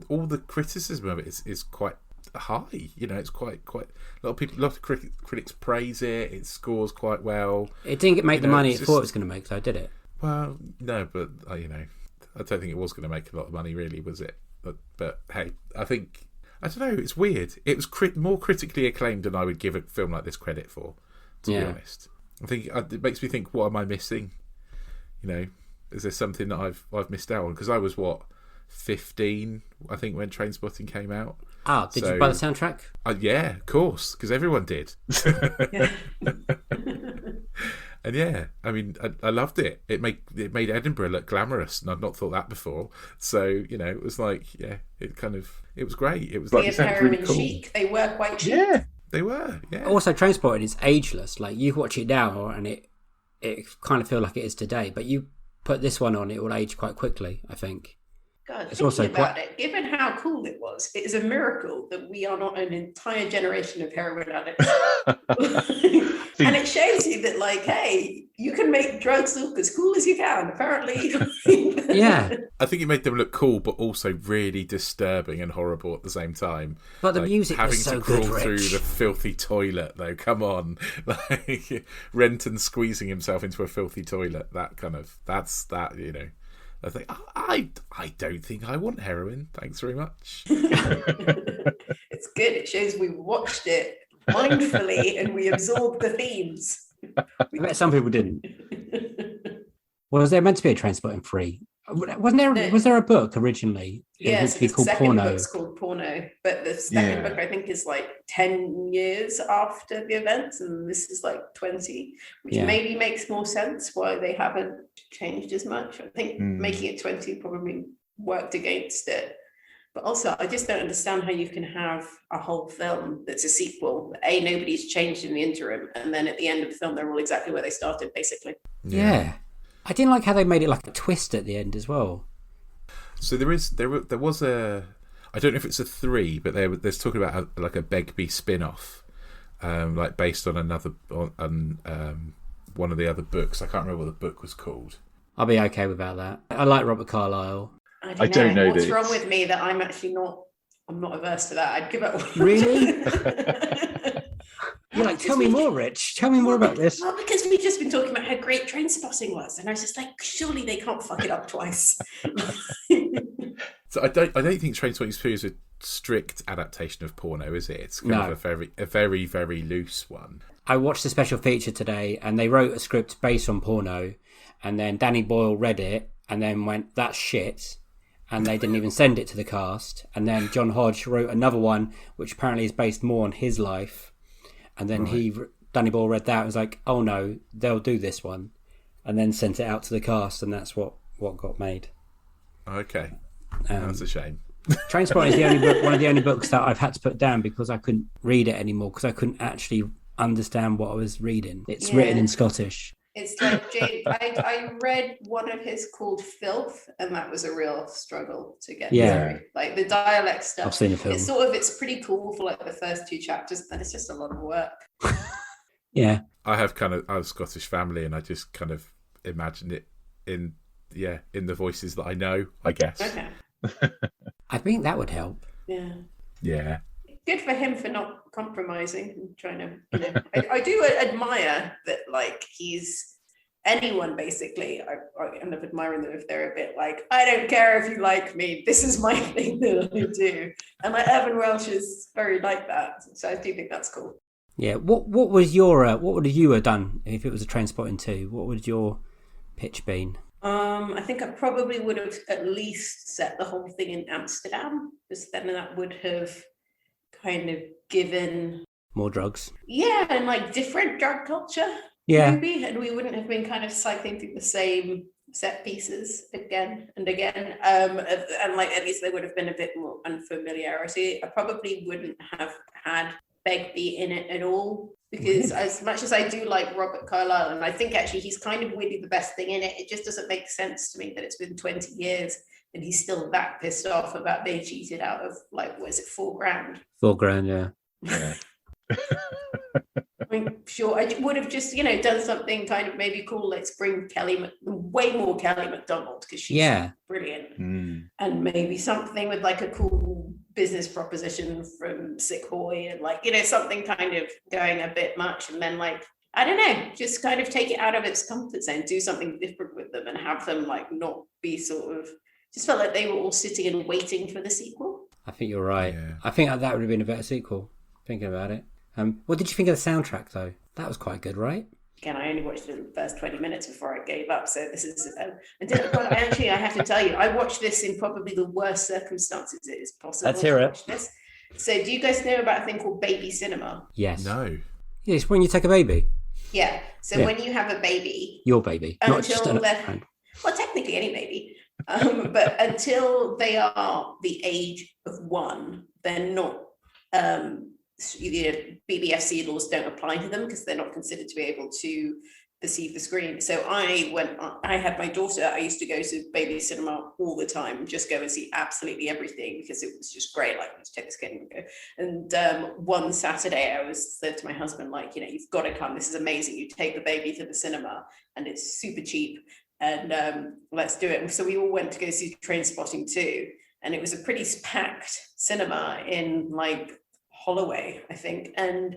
all the criticism of it is quite high. It's quite a lot of critics praise it. It scores quite well. It didn't make the money it thought it was going to make, though, did it? Well, no, but I don't think it was going to make a lot of money, really, was it? But hey, I don't know. It's weird. It was more critically acclaimed than I would give a film like this credit for. To be honest, I think it makes me think, what am I missing? Is there something that I've missed out on? Because I was 15, I think, when Trainspotting came out. Oh, did you buy the soundtrack? Yeah, of course, because everyone did. And yeah, I mean, I loved it. It made Edinburgh look glamorous, and I'd not thought that before. So it was like, it was great. It was like, it sounds really cool. Chic. They were quite chic. Yeah, they were. Yeah. Also, Trainspotting is ageless. Like, you watch it now, and it kind of feel like it is today. But you put this one on, it will age quite quickly, I think. God, it's also about it. Given how cool it was, it is a miracle that we are not an entire generation of heroin addicts. And it shows you that, like, hey, you can make drugs look as cool as you can, apparently. Yeah. I think it made them look cool, but also really disturbing and horrible at the same time. But the music was so good, having to crawl through the filthy toilet, though. Come on. Like, Renton squeezing himself into a filthy toilet. That's I think, I don't think I want heroin. Thanks very much. It's good. It shows we watched it mindfully and we absorbed the themes. I bet some people didn't. Was there meant to be a Trainspotting 3? Wasn't there? No. Was there a book originally? Yes, the second book's called Porno, but the second book I think is like 10 years after the events, and this is like 20, which maybe makes more sense why they haven't changed as much. I think making it 20 probably worked against it. But also, I just don't understand how you can have a whole film that's a sequel. Nobody's changed in the interim, and then at the end of the film, they're all exactly where they started, basically. Yeah. I didn't like how they made it like a twist at the end as well. So there was a, I don't know if it's a 3, but there's talking about like a Begbie spin-off, like based on one of the other books. I can't remember what the book was called. I'll be okay without that. I like Robert Carlyle. I don't know what's wrong with me that I'm not averse to that. I'd give it a Really? You're like, tell me more, Rich. Tell me more about this. Well, because we've just been talking about how great Trainspotting was, and I was just like, surely they can't fuck it up twice. So I don't think Trainspotting 2 is a strict adaptation of Porno, is it? It's kind of a very, very loose one. I watched the special feature today, and they wrote a script based on Porno, and then Danny Boyle read it and then went, "That's shit," and they didn't even send it to the cast. And then John Hodge wrote another one, which apparently is based more on his life. And then Danny Boyle read that and was like, "Oh no, they'll do this one," and then sent it out to the cast, and that's what got made. Okay, that's a shame. Trainspotting is the only book, one of the only books that I've had to put down because I couldn't read it anymore because I couldn't actually understand what I was reading. It's written in Scottish. It's like I read one of his called Filth, and that was a real struggle to get through. Like the dialect stuff. I've seen the film. It's pretty cool for like the first 2 chapters, and it's just a lot of work. Yeah. I have Scottish family, and I just kind of imagine it in the voices that I know, I guess. Okay. I think that would help. Yeah. Yeah. Good for him for not compromising and trying to, I do admire that, like, he's anyone basically. I end up admiring them if they're a bit like, I don't care if you like me, this is my thing that I do. And like Evan Welsh is very like that. So I do think that's cool. Yeah. What was your, what would you have done if it was a Trainspotting 2? What would your pitch been? I think I probably would have at least set the whole thing in Amsterdam, because then that would have kind of given more drugs. Yeah, and like different drug culture. Yeah. Maybe, and we wouldn't have been kind of cycling through the same set pieces again and again. And like at least there would have been a bit more unfamiliarity. I probably wouldn't have had Begbie in it at all. Because as much as I do like Robert Carlyle, and I think actually he's kind of really the best thing in it, it just doesn't make sense to me that it's been 20 years and he's still that pissed off about being cheated out of, like, what is it, $4,000? $4,000, yeah. I mean, sure, I would have just, done something kind of maybe cool. Let's bring way more Kelly MacDonald, because she's brilliant. And maybe something with like a cool business proposition from Sick Boy, and like, something kind of going a bit much. And then like, I don't know, just kind of take it out of its comfort zone, do something different with them and have them like not be sort of, just felt like they were all sitting and waiting for the sequel. I think you're right. Yeah. I think that would have been a better sequel, thinking about it. What did you think of the soundtrack, though? That was quite good, right? Again, I only watched the first 20 minutes before I gave up, so this is... I have to tell you, I watched this in probably the worst circumstances it is possible. Let's hear it. This. So do you guys know about a thing called baby cinema? Yes. No. Yeah, it's when you take a baby. Yeah, so when you have a baby... Your baby, not just well, technically any baby. But until they are the age of 1, they're not... BBFC laws don't apply to them because they're not considered to be able to perceive the screen. So I had my daughter, I used to go to baby cinema all the time, just go and see absolutely everything because it was just great. Like, let's take this kid and go. And one Saturday I said to my husband, like, you've got to come. This is amazing. You take the baby to the cinema and it's super cheap and let's do it. So we all went to go see Trainspotting 2, and it was a pretty packed cinema in like Holloway, I think, and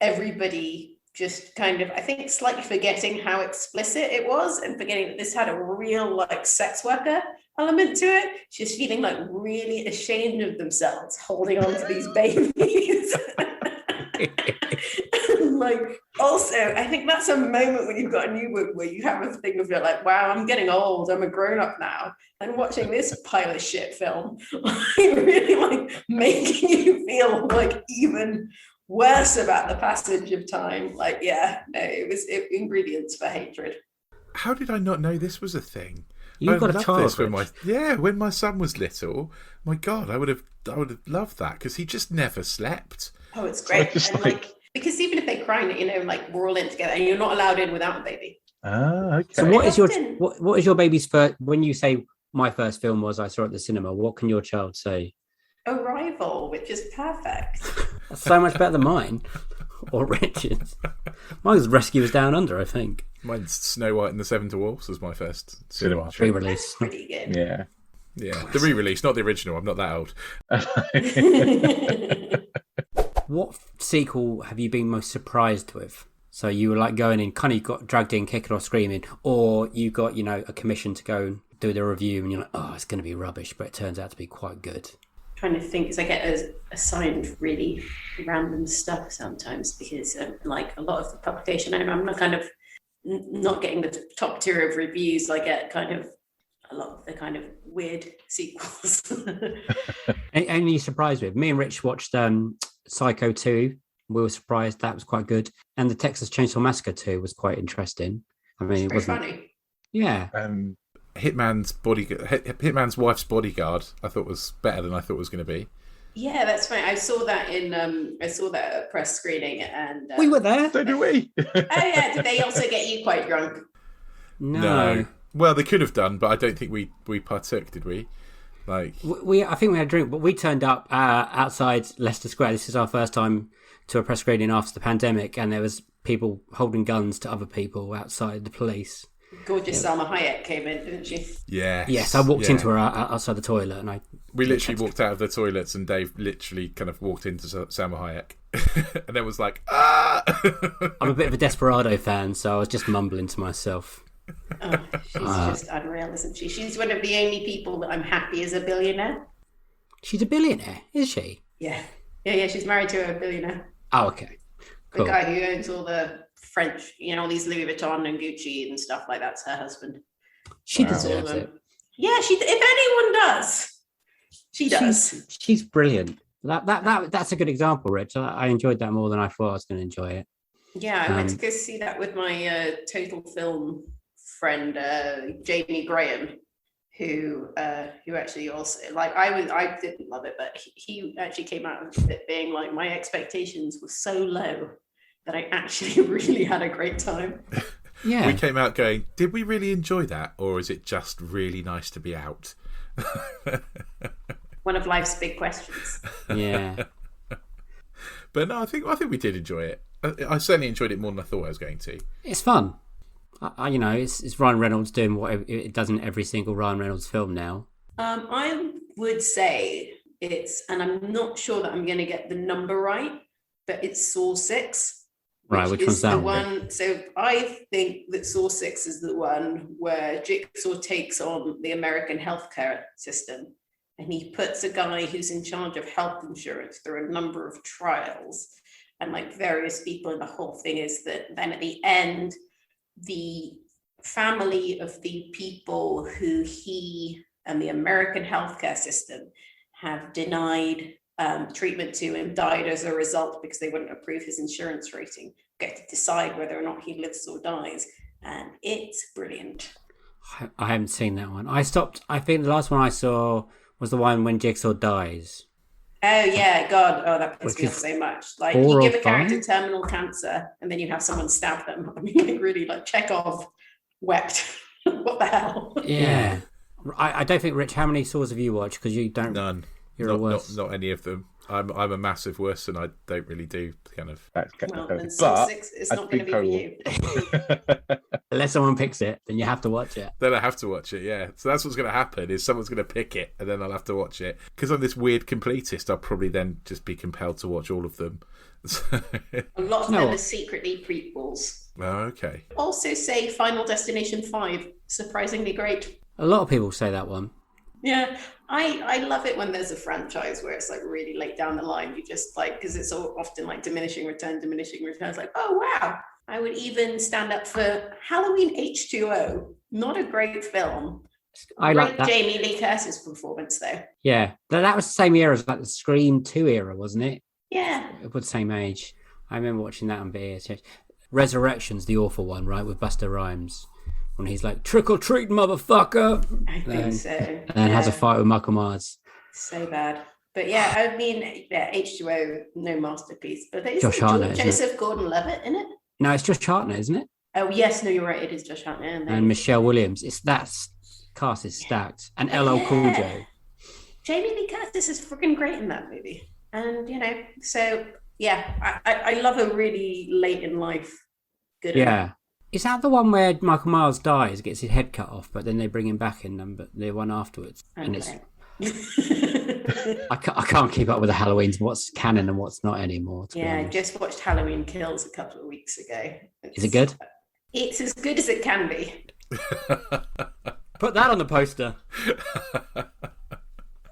everybody just kind of, I think, slightly forgetting how explicit it was and forgetting that this had a real like sex worker element to it, just feeling like really ashamed of themselves holding on to these babies. Like, also, I think that's a moment when you've got a new book where you have a thing of you're like, wow, I'm getting old, I'm a grown-up now, and watching this pile of shit film, like, really like making you feel like even worse about the passage of time. Like, it was ingredients for hatred. How did I not know this was a thing? You've got a child. When my son was little, my God, I would have loved that because he just never slept. Oh, it's great. Because even if they cry, like we're all in together, and you're not allowed in without a baby. Ah, okay. So what is your baby's first? When you say my first film was I saw it at the cinema, what can your child say? Arrival, which is perfect. That's so much better than mine or Richard's. Mine's Rescuers Down Under, I think. Mine's Snow White and the Seven Dwarfs was my first cinema re-release. Pretty good. Yeah. Yeah, the re-release, not the original. I'm not that old. What sequel have you been most surprised with? So you were like going in, kind of got dragged in kicking or screaming, or you got, a commission to go and do the review and you're like, oh, it's going to be rubbish, but it turns out to be quite good. Trying to think, because I get assigned really random stuff sometimes because like a lot of the publication I'm kind of not getting the top tier of reviews, I get kind of a lot of the kind of weird sequels. And you surprised with me and Rich watched Psycho 2. We were surprised that was quite good, and the Texas Chainsaw Massacre 2 was quite interesting. I mean, it wasn't funny. Yeah. Hitman's Wife's Bodyguard, I thought was better than I thought it was going to be. Yeah, that's right. I saw that at press screening, and we were there. So do we. Oh yeah, did they also get you quite drunk? No. Well, they could have done, but I don't think we partook, did we? Like I think we had a drink, but we turned up outside Leicester Square. This is our first time to a press screening after the pandemic, and there was people holding guns to other people outside the police. Gorgeous Salma Hayek came in, didn't she? Yeah. Yes, I walked into her outside the toilet, and we literally walked out of the toilets, and Dave literally kind of walked into Salma Hayek, and then was like, "Ah!" I'm a bit of a Desperado fan, so I was just mumbling to myself. Oh, she's just unreal, isn't she? She's one of the only people that I'm happy is a billionaire. She's a billionaire, is she? Yeah. She's married to a billionaire. Oh, okay. Cool. The guy who owns all the French, all these Louis Vuitton and Gucci and stuff like that's her husband. She deserves it. Yeah, if anyone does, she does. She's brilliant. That's a good example, Rich. I enjoyed that more than I thought I was going to enjoy it. Yeah, I went to go see that with my Total Film friend Jamie Graham, who actually also I didn't love it, but he actually came out of it being like, my expectations were so low that I actually really had a great time. Yeah, we came out going, did we really enjoy that, or is it just really nice to be out? One of life's big questions. Yeah. But no, I think we did enjoy it. I certainly enjoyed it more than I thought I was going to. It's fun. It's Ryan Reynolds doing what it does in every single Ryan Reynolds film now. I would say it's, and I'm not sure that I'm going to get the number right, but it's Saw 6. Right, which one's that one? So I think that Saw 6 is the one where Jigsaw takes on the American healthcare system, and he puts a guy who's in charge of health insurance through a number of trials, and like various people, and the whole thing is that then at the end, the family of the people who he and the American healthcare system have denied treatment to and died as a result because they wouldn't approve his insurance rating, get to decide whether or not he lives or dies. And it's brilliant. I haven't seen that one. I think the last one I saw was the one when Jigsaw dies. Oh yeah, God! Oh, that pissed me off so much. Like, you give a character terminal cancer, and then you have someone stab them. I mean, like, really, like Chekhov wept. What the hell? Yeah, I don't think, Rich. How many Saws have you watched? Because you don't. None. You're not any of them. I'm a massive wuss, and I don't really do kind of. Well, then Saw 6 is not going to be for you. Unless someone picks it, then you have to watch it. Then I have to watch it, yeah. So that's what's going to happen, is someone's going to pick it, and then I'll have to watch it. Because I'm this weird completist, I'll probably then just be compelled to watch all of them. A lot of them are secretly prequels. Oh, okay. Also say Final Destination 5, surprisingly great. A lot of people say that one. Yeah, I love it when there's a franchise where it's like really late down the line. You just like, because it's so often like diminishing returns. Like, oh wow, I would even stand up for Halloween H2O. Not a great film. I like that. Jamie Lee Curtis's performance though. Yeah, that was the same era as like the Scream 2 era, wasn't it? Yeah. It was the same age. I remember watching that on VHS. Resurrection's the awful one, right, with Busta Rhymes. When he's like, trick or treat, motherfucker. I think so. And then has a fight with Michael Myers. So bad. But yeah, I mean, H2O, no masterpiece. But there's Josh Hartnett, Joseph Gordon-Levitt in it. No, it's Josh Hartnett, isn't it? Oh, yes. No, you're right. It is Josh Hartnett. And Michelle Williams. Cast is stacked. And LL Cool J. Jamie Lee Curtis is freaking great in that movie. And, so, yeah, I love a really late in life good. Yeah. Is that the one where Michael Myers dies, gets his head cut off, but then they bring him back in them, but the one afterwards? Okay. And it's I can't keep up with the Halloweens, what's canon and what's not anymore. Yeah, I just watched Halloween Kills a couple of weeks ago. Is it good? It's as good as it can be. Put that on the poster.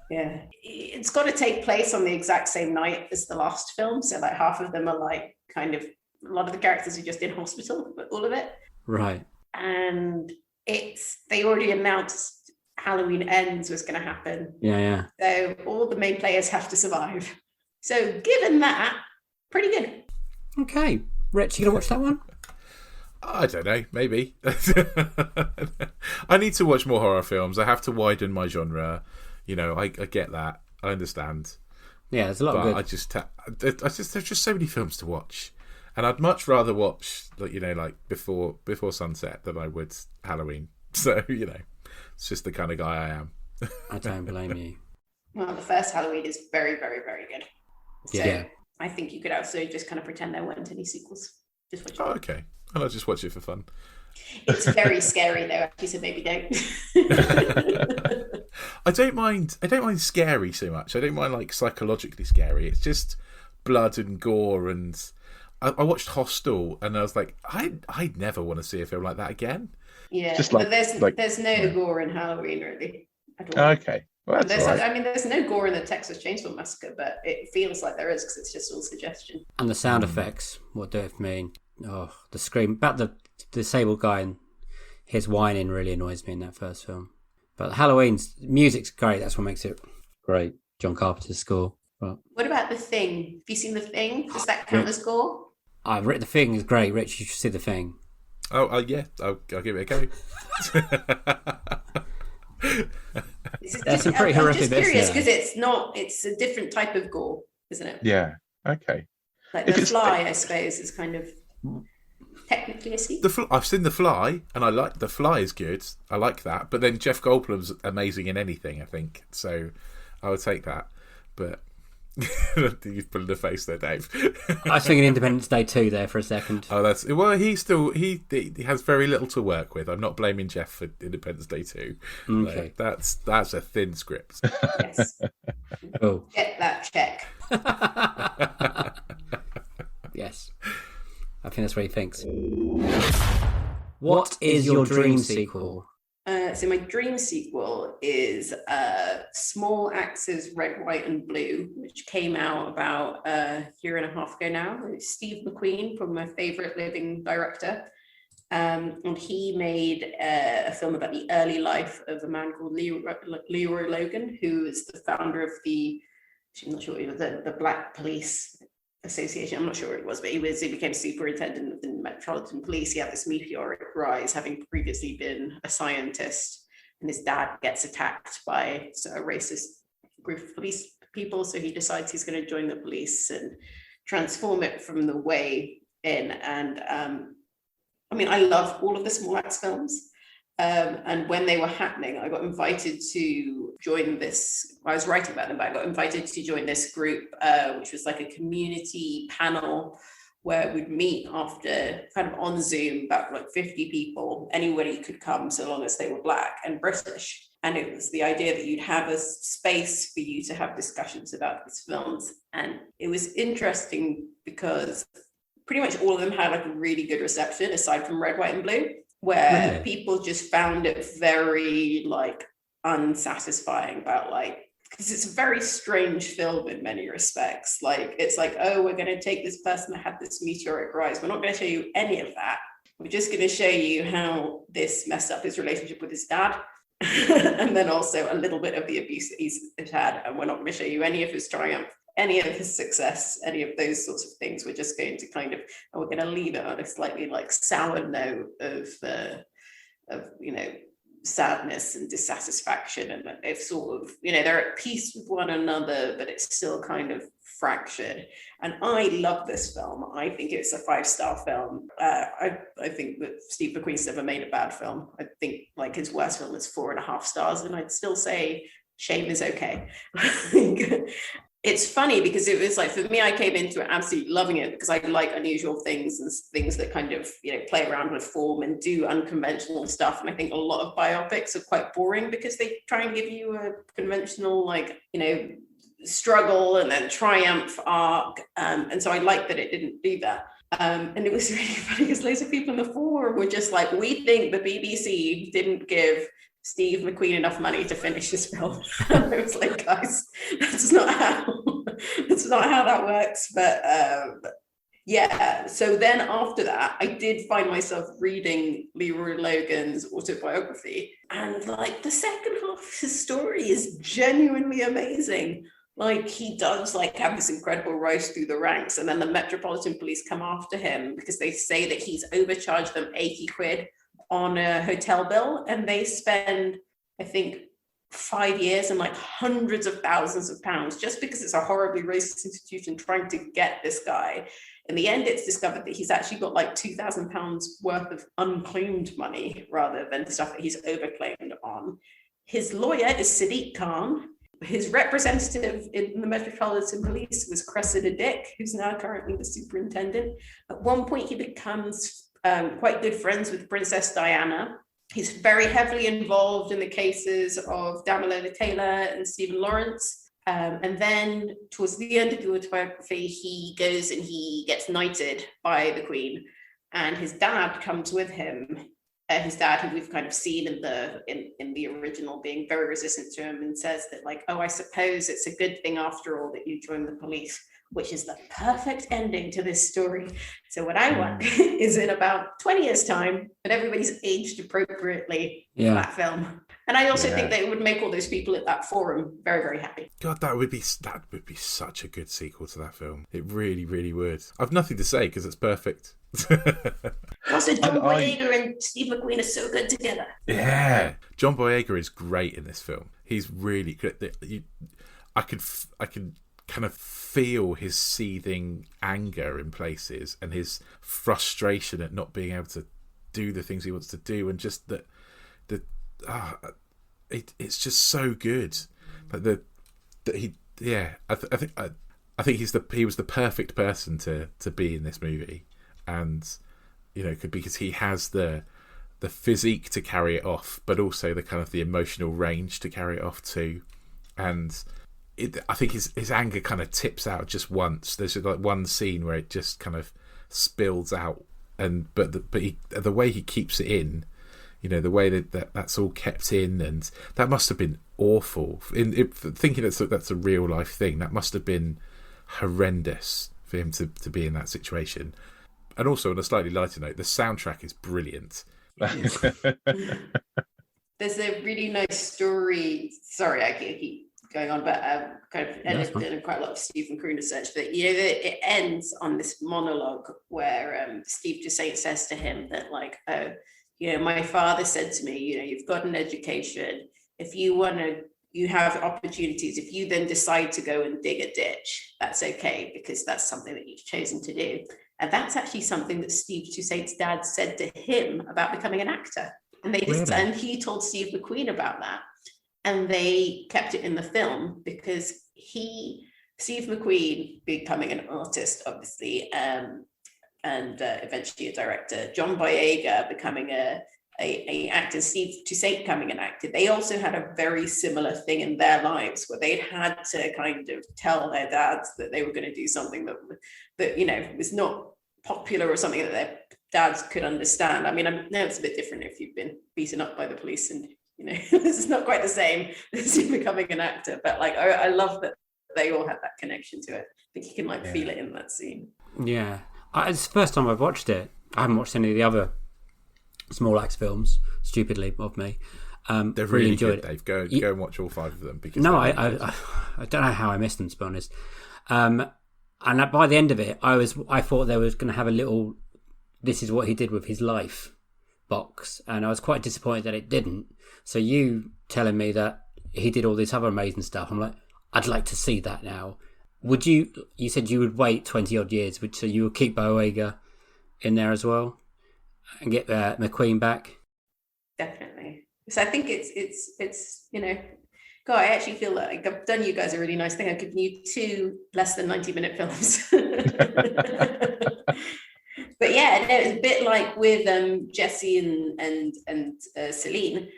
Yeah, it's got to take place on the exact same night as the last film, so like half of them are like kind of, a lot of the characters are just in hospital, but all of it. Right. And they already announced Halloween Ends was going to happen. Yeah. So all the main players have to survive. So given that, pretty good. Okay. Rich, you going to watch that one? I don't know, maybe. I need to watch more horror films. I have to widen my genre. I get that. I understand. Yeah, there's a lot of good. There's just so many films to watch, and I'd much rather watch like before sunset than I would Halloween. So it's just the kind of guy I am. I don't blame you. Well, the first Halloween is very, very, very good. So Yeah. I think you could also just kind of pretend there weren't any sequels. Just watch it. Oh, okay. I'll just watch it for fun. It's very scary though, actually, so maybe don't. I don't mind scary so much. I don't mind like psychologically scary. It's just blood and gore, and I watched Hostel and I was like, I'd never want to see a film like that again. Yeah, Just but there's no gore in Halloween really at all. Okay. Well, that's all right. there's no gore in the Texas Chainsaw Massacre, but it feels like there is because it's just all suggestion. And the sound effects, what do it for me? Oh, the scream. About the disabled guy and his whining really annoys me in that first film. But Halloween's music's great. That's what makes it great. John Carpenter's score. But What about The Thing? Have you seen The Thing? Does that count as gore? I've written The Thing is great. Rich, you should see The Thing. Oh, yeah. I'll give it a go. There's some pretty horrific I'm just bits curious there. because it's a different type of gore, isn't it? Yeah. Okay. Like If The it's- Fly, I suppose, is kind of technically a sequel. I've seen The Fly, and I like The Fly is good. I like that. But then Jeff Goldblum's amazing in anything, I think. So I would take that. But you've put in the face there, Dave. I was thinking Independence Day 2 there for a second. Oh, he has very little to work with. I'm not blaming Jeff for Independence Day 2. Okay. Like, that's a thin script. Yes. Cool. Get that check. Yes. I think that's what he thinks. What is your dream sequel? So my dream sequel is Small Axes Red, White and Blue, which came out about a year and a half ago now. It's Steve McQueen, probably my favourite living director. And he made a film about the early life of a man called Leroy Logan, who is the founder of I'm not sure, the Black Police Association. I'm not sure what it was, but he became superintendent of the Metropolitan Police. He had this meteoric rise, having previously been a scientist, and his dad gets attacked by a racist group of police people. So he decides he's going to join the police and transform it from the way in. And I love all of the Small Axe films. And when they were happening, I got invited to join this. I was writing about them, but I got invited to join this group, which was like a community panel where we'd meet after kind of on Zoom, about like 50 people. Anybody could come so long as they were Black and British. And it was the idea that you'd have a space for you to have discussions about these films. And it was interesting because pretty much all of them had like a really good reception, aside from Red, White and Blue, where people just found it very like unsatisfying about like, because it's a very strange film in many respects. Like it's like, oh, we're going to take this person that had this meteoric rise. We're not going to show you any of that. We're just going to show you how this messed up his relationship with his dad. And then also a little bit of the abuse that he's had. And we're not going to show you any of his triumph, any of his success, any of those sorts of things. We're just going to kind of, and we're going to leave it on a slightly like sour note of sadness and dissatisfaction. And they've sort of, they're at peace with one another, but it's still kind of fractured. And I love this film. I think it's a 5-star film. I think that Steve McQueen's never made a bad film. I think like his worst film is 4.5 stars, and I'd still say Shame is okay. It's funny because it was like, for me, I came into it absolutely loving it because I like unusual things and things that kind of, play around with form and do unconventional stuff. And I think a lot of biopics are quite boring because they try and give you a conventional, struggle and then triumph arc. And so I like that it didn't do that. And it was really funny because loads of people in the forum were just like, we think the BBC didn't give Steve McQueen enough money to finish this film. I was like, guys, that's not how that works. But Yeah, so then after that, I did find myself reading Leroy Logan's autobiography, and like the second half of his story is genuinely amazing. Like he does like have this incredible rise through the ranks, and then the Metropolitan Police come after him because they say that he's overcharged them 80 quid on a hotel bill, and they spend, I think, 5 years and like hundreds of thousands of pounds just because it's a horribly racist institution trying to get this guy. In the end, it's discovered that he's actually got like £2,000 worth of unclaimed money rather than stuff that he's overclaimed on. His lawyer is Sadiq Khan. His representative in the Metropolitan Police was Cressida Dick, who's now currently the superintendent. At one point, he becomes quite good friends with Princess Diana. He's very heavily involved in the cases of Damilola Taylor and Stephen Lawrence. And then towards the end of the autobiography, he goes and he gets knighted by the Queen, and his dad comes with him. His dad, who we've kind of seen in the original, being very resistant to him, and says that like, oh, I suppose it's a good thing after all that you joined the police, which is the perfect ending to this story. So what I want is in about 20 years' time, that everybody's aged appropriately in that film. And I also think that it would make all those people at that forum very, very happy. God, that would be such a good sequel to that film. It really, really would. I've nothing to say because it's perfect. Also, John Boyega and Steve McQueen are so good together. Yeah, John Boyega is great in this film. He's really good. I could kind of feel his seething anger in places and his frustration at not being able to do the things he wants to do, and just it's just so good. Like I think he was the perfect person to be in this movie, and because he has the physique to carry it off, but also the kind of the emotional range to carry it off too. And I think his anger kind of tips out just once. There's like one scene where it just kind of spills out, but the way he keeps it in, the way that's all kept in, and that must have been awful. Thinking that's a real life thing, that must have been horrendous for him to be in that situation. And also, on a slightly lighter note, the soundtrack is brilliant. There's a really nice story. Sorry, I keep going on, but kind of edited quite a lot of Stephen Crooner research. But it ends on this monologue where Steve Toussaint says to him that like, my father said to me, you've got an education. If you have opportunities. If you then decide to go and dig a ditch, that's okay, because that's something that you've chosen to do. And that's actually something that Steve Toussaint's dad said to him about becoming an actor. And and he told Steve McQueen about that. And they kept it in the film because Steve McQueen becoming an artist, obviously, and eventually a director, John Boyega becoming a actor, Steve Toussaint becoming an actor, they also had a very similar thing in their lives where they'd had to kind of tell their dads that they were going to do something that was not popular or something that their dads could understand. I mean, I know it's a bit different if you've been beaten up by the police and this is not quite the same as you becoming an actor, but like I love that they all had that connection to it. I think you can feel it in that scene. Yeah, it's the first time I've watched it. I haven't watched any of the other Small Axe films, stupidly of me. They're really enjoyed good, Dave. Go and watch all 5 of them. Because I don't know how I missed them, to be honest. And by the end of it, I thought they was going to have a little "this is what he did with his life" box, and I was quite disappointed that it didn't. So you telling me that he did all this other amazing stuff, I'm like, I'd like to see that now. Would you said you would wait 20 odd years, so you would keep Boyega in there as well and get McQueen back? Definitely. So I think it's God, I actually feel like I've done you guys a really nice thing. I've given you 2 less than 90-minute films. But yeah, no, it's a bit like with Jesse and Celine,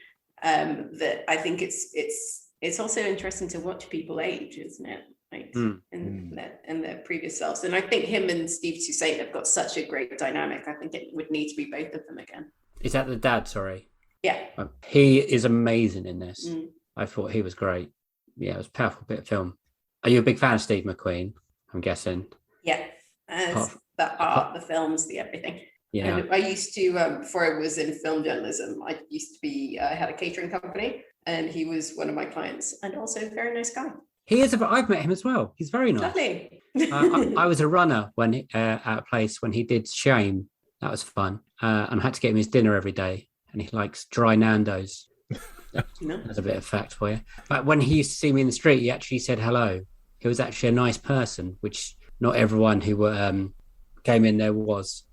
that I think it's also interesting to watch people age, isn't it? Like in their previous selves. And I think him and Steve Toussaint have got such a great dynamic. I think it would need to be both of them again. Is that the dad? Sorry. Yeah. He is amazing in this. I thought he was great. Yeah, it was a powerful bit of film. Are you a big fan of Steve McQueen? I'm guessing. Yeah. the art, the films, the everything. Yeah. And I used to, before I was in film journalism, I had a catering company, and he was one of my clients, and also a very nice guy. He is. I've met him as well. He's very nice. Lovely. I was a runner when at a place when he did Shame. That was fun, and I had to get him his dinner every day, and he likes dry Nando's. That's a bit of fact for you. But when he used to see me in the street, he actually said hello. He was actually a nice person, which not everyone who came in there was.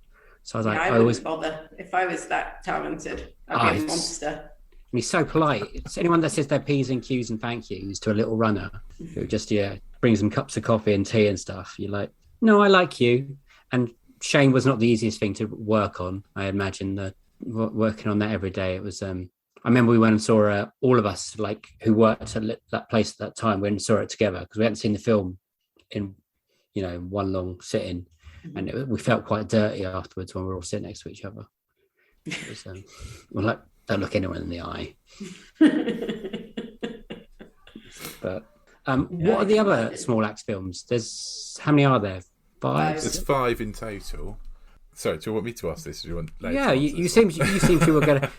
So I was like, I wouldn't bother if I was that talented. I'd be a monster. And he's so polite. It's anyone that says their P's and Q's and thank yous to a little runner who just brings them cups of coffee and tea and stuff. You're like, no, I like you. And Shane was not the easiest thing to work on. I imagine that working on that every day. It was. I remember we went and saw all of us like who worked at that place at that time. We went and saw it together because we hadn't seen the film in one long sitting. And we felt quite dirty afterwards when we were all sitting next to each other. It was, we're like, don't look anyone in the eye. But what are the other Small Axe films? How many are there? 5? There's 5 in total. Sorry, do you want me to ask this? Or do you want later? Yeah, you seem you were going to.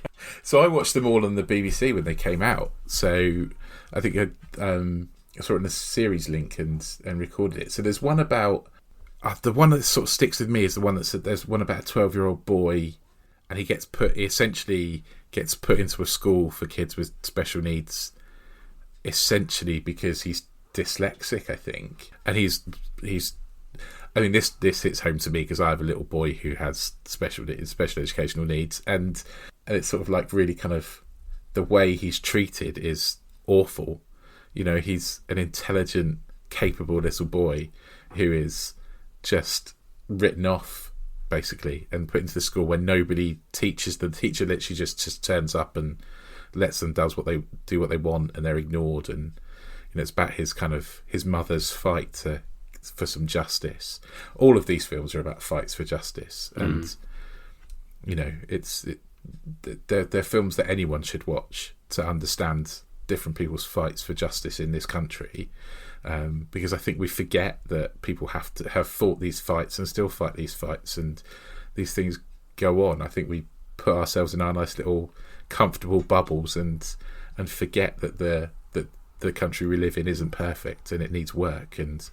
So I watched them all on the BBC when they came out. So I think I saw it in the series link and recorded it. So there's one about. The one that sort of sticks with me is the one that said there's one about a 12-year-old boy, and he essentially gets put into a school for kids with special needs, essentially because he's dyslexic, I think. And this hits home to me because I have a little boy who has special educational needs, and it's sort of like really kind of the way he's treated is awful. He's an intelligent, capable little boy who is just written off basically and put into the school where nobody teaches them. The teacher literally just turns up and lets them do what they want, and they're ignored. And it's about his mother's fight for some justice. All of these films are about fights for justice, and they're films that anyone should watch to understand different people's fights for justice in this country. Because I think we forget that people have to have fought these fights and still fight these fights, and these things go on. I think we put ourselves in our nice little comfortable bubbles and forget that the country we live in isn't perfect and it needs work. And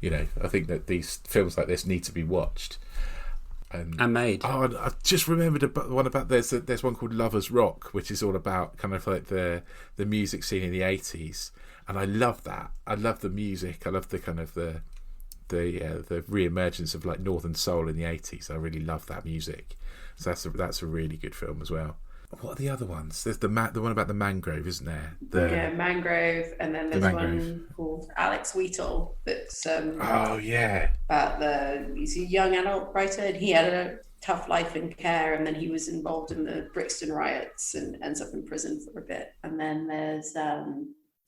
I think that these films like this need to be watched and made. Oh, and I just remembered one about there's one called Lovers Rock, which is all about kind of like the music scene in the 80s. And I love that. I love the music. I love the kind of the re-emergence of like Northern Soul in the 80s. I really love that music. So that's a really good film as well. What are the other ones? There's the one about the mangrove, isn't there? Mangrove, and then there's one called Alex Wheatle that's about he's a young adult writer, and he had a tough life in care, and then he was involved in the Brixton riots and ends up in prison for a bit. And then there's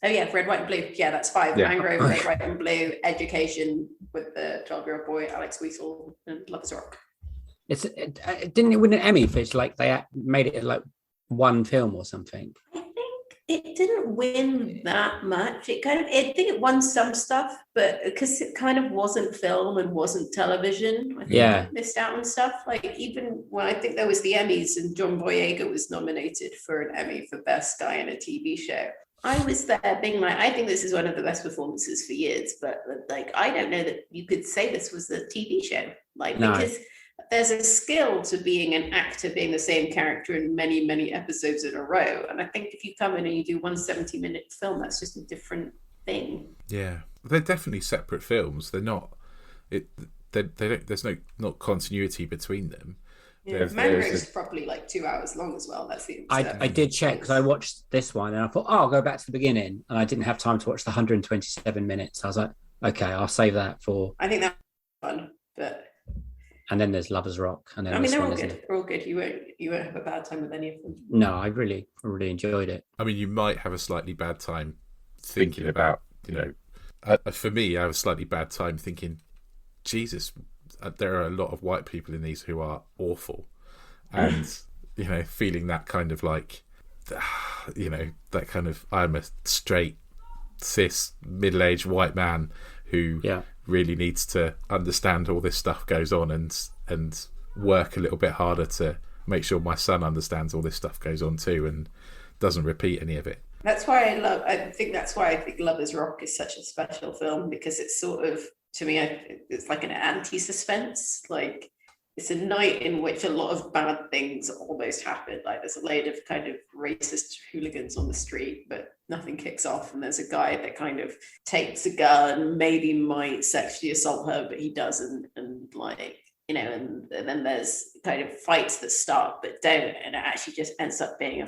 Red, White and Blue. Yeah, that's 5. Yeah. Mangrove, Red, White and Blue, Education with the 12-year-old boy, Alex Wheatle, and Lovers Rock. Didn't it win an Emmy for like they made it like one film or something? I think it didn't win that much. I think it won some stuff, but because it kind of wasn't film and wasn't television, I think it missed out on stuff. Like even when I think there was the Emmys and John Boyega was nominated for an Emmy for Best Guy in a TV show. I was there being like, I think this is one of the best performances for years, but like I don't know that you could say this was a TV show, because there's a skill to being an actor, being the same character in many, many episodes in a row. And I think if you come in and you do one 70-minute film, that's just a different thing. Yeah, they're definitely separate films. They're not. There's not continuity between them. Yeah, Mangrove's probably like 2 hours long as well. That's the. I did check because I watched this one and I thought, I'll go back to the beginning, and I didn't have time to watch the 127 minutes. I was like, okay, I'll save that for. I think that's fun, but. And then there's Lovers Rock, and then they're all good. They're all good. You won't have a bad time with any of them. No, I really enjoyed it. I mean, you might have a slightly bad time thinking about, for me, I have a slightly bad time thinking, Jesus, there are a lot of white people in these who are awful, and feeling that kind of like, that kind of I'm a straight cis middle-aged white man who really needs to understand all this stuff goes on and work a little bit harder to make sure my son understands all this stuff goes on too and doesn't repeat any of it. That's why I think Lovers Rock is such a special film, because it's sort of, to me, it's like an anti-suspense. Like, it's a night in which a lot of bad things almost happen. Like, there's a load of kind of racist hooligans on the street, but nothing kicks off. And there's a guy that kind of takes a gun, maybe might sexually assault her, but he doesn't. And like, you know, and then there's kind of fights that start but don't. And it actually just ends up being a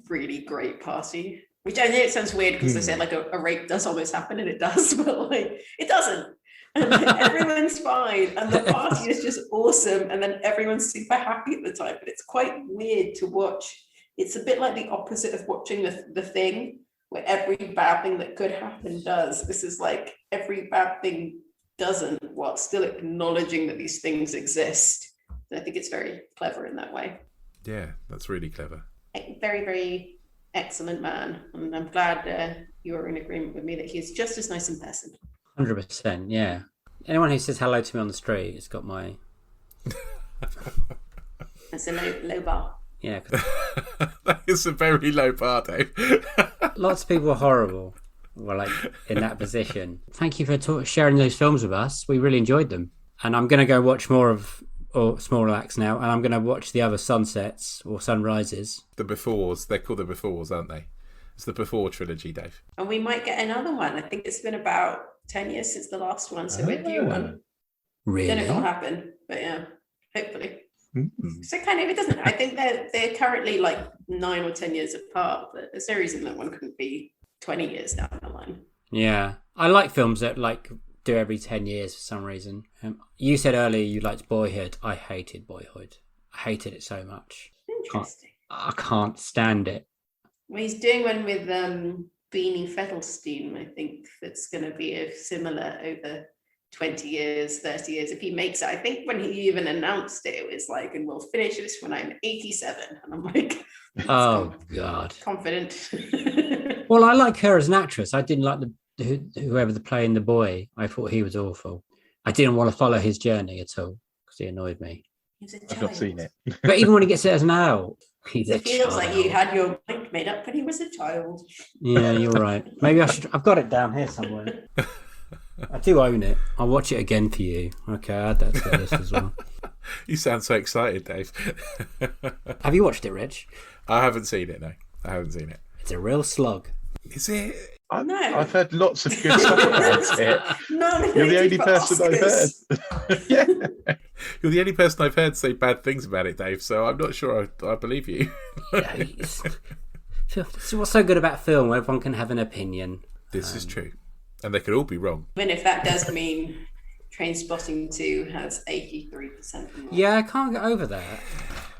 really great party. Which I know it sounds weird because I said like a rape does almost happen, and it does, but like it doesn't. And everyone's fine, and the party is just awesome, and then everyone's super happy at the time. But it's quite weird to watch. It's a bit like the opposite of watching the Thing, where every bad thing that could happen does. This is like every bad thing doesn't, while still acknowledging that these things exist. And I think it's very clever in that way. Yeah, that's really clever. Very, very excellent man, and I'm glad you're in agreement with me that he's just as nice in person. 100%, yeah. Anyone who says hello to me on the street has got my... That's a low bar. Yeah. That is a very low bar, Dave. Lots of people are horrible. Well, like, in that position. Thank you for sharing those films with us. We really enjoyed them. And I'm going to go watch more of Smaller Acts now, and I'm going to watch the other sunsets or sunrises. The Befores, they're called the Befores, aren't they? It's the Before trilogy, Dave. And we might get another one. I think it's been about 10 years since the last one, so we're due one. Really? Don't know if it'll happen, but yeah, hopefully. Mm-hmm. So kind of, it doesn't, I think they're currently like 9 or 10 years apart, but there's no reason that one couldn't be 20 years down the line. Yeah. I like films that like do every 10 years for some reason. You said earlier you liked Boyhood. I hated Boyhood. I hated it so much. Interesting. I can't stand it. Well, he's doing one with Beanie Featherstein, I think, that's going to be a similar over 20 years, 30 years, if he makes it. I think when he even announced it, it was like, and we'll finish this when I'm 87. And I'm like, oh, God. Confident. Well, I like her as an actress. I didn't like whoever the playing the boy. I thought he was awful. I didn't want to follow his journey at all because he annoyed me. I've not seen it. But even when he gets it as an adult, he's it feels like you had your mind made up when he was a child. Yeah, you're right. Maybe I should. I've got it down here somewhere. I do own it. I'll watch it again for you. Okay, I'll add that to the list as well. You sound so excited, Dave. Have you watched it, Rich? I haven't seen it, no. I haven't seen it. It's a real slog. Is it? I've heard lots of good stuff about it. You're the only person I've heard. Yeah. You're the only person I've heard say bad things about it, Dave, so I'm not sure I believe you. So what's so good about film where everyone can have an opinion? This is true. And they could all be wrong. Even if that does mean Trainspotting 2 has 83%. Yeah, I can't get over that.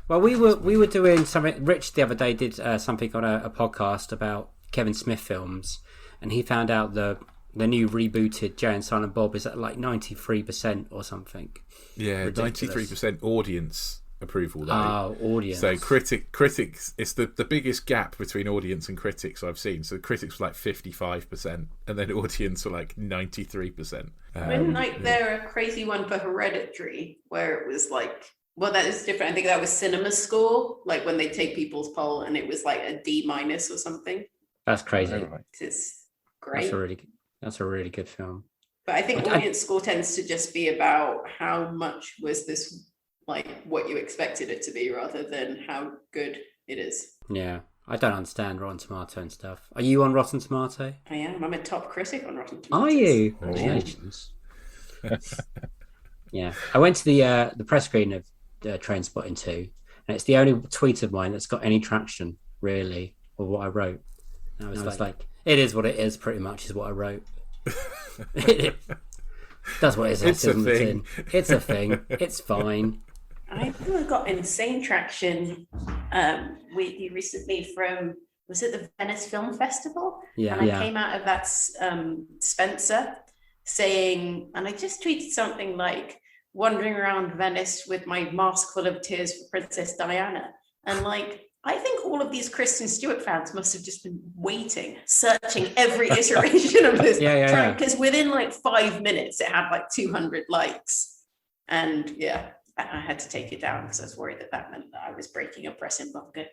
Well, we were doing something. Rich the other day did something on a podcast about Kevin Smith films, and he found out the new rebooted Jay and Silent Bob is at like 93% or something. Yeah, ridiculous. 93% audience approval though. Oh, audience. So critics, it's the biggest gap between audience and critics I've seen. So critics were like 55%, and then audience were like 93%. There a crazy one for Hereditary where it was like, well, that is different. I think that was Cinema Score, like when they take people's poll, and it was like a D- or something. That's crazy. Right. It's great. That's a really good film. But I think audience score tends to just be about how much was this like what you expected it to be, rather than how good it is. Yeah, I don't understand Rotten Tomato and stuff. Are you on Rotten Tomato? I am. I'm a top critic on Rotten Tomatoes. Are you? Congratulations. Yeah, I went to the press screening of Trainspotting 2, and it's the only tweet of mine that's got any traction, really, or what I wrote. And I was like, it is what it is, pretty much, is what I wrote. That's what it is. It's a thing. It's a thing. It's fine. I got insane traction recently from, was it the Venice Film Festival? Yeah. And I came out of that Spencer saying, and I just tweeted something like, wandering around Venice with my mask full of tears for Princess Diana. And like, I think all of these Kristen Stewart fans must have just been waiting, searching every iteration of this. Yeah. Because within like 5 minutes, it had like 200 likes. And yeah, I had to take it down because I was worried that meant that I was breaking a press embargo.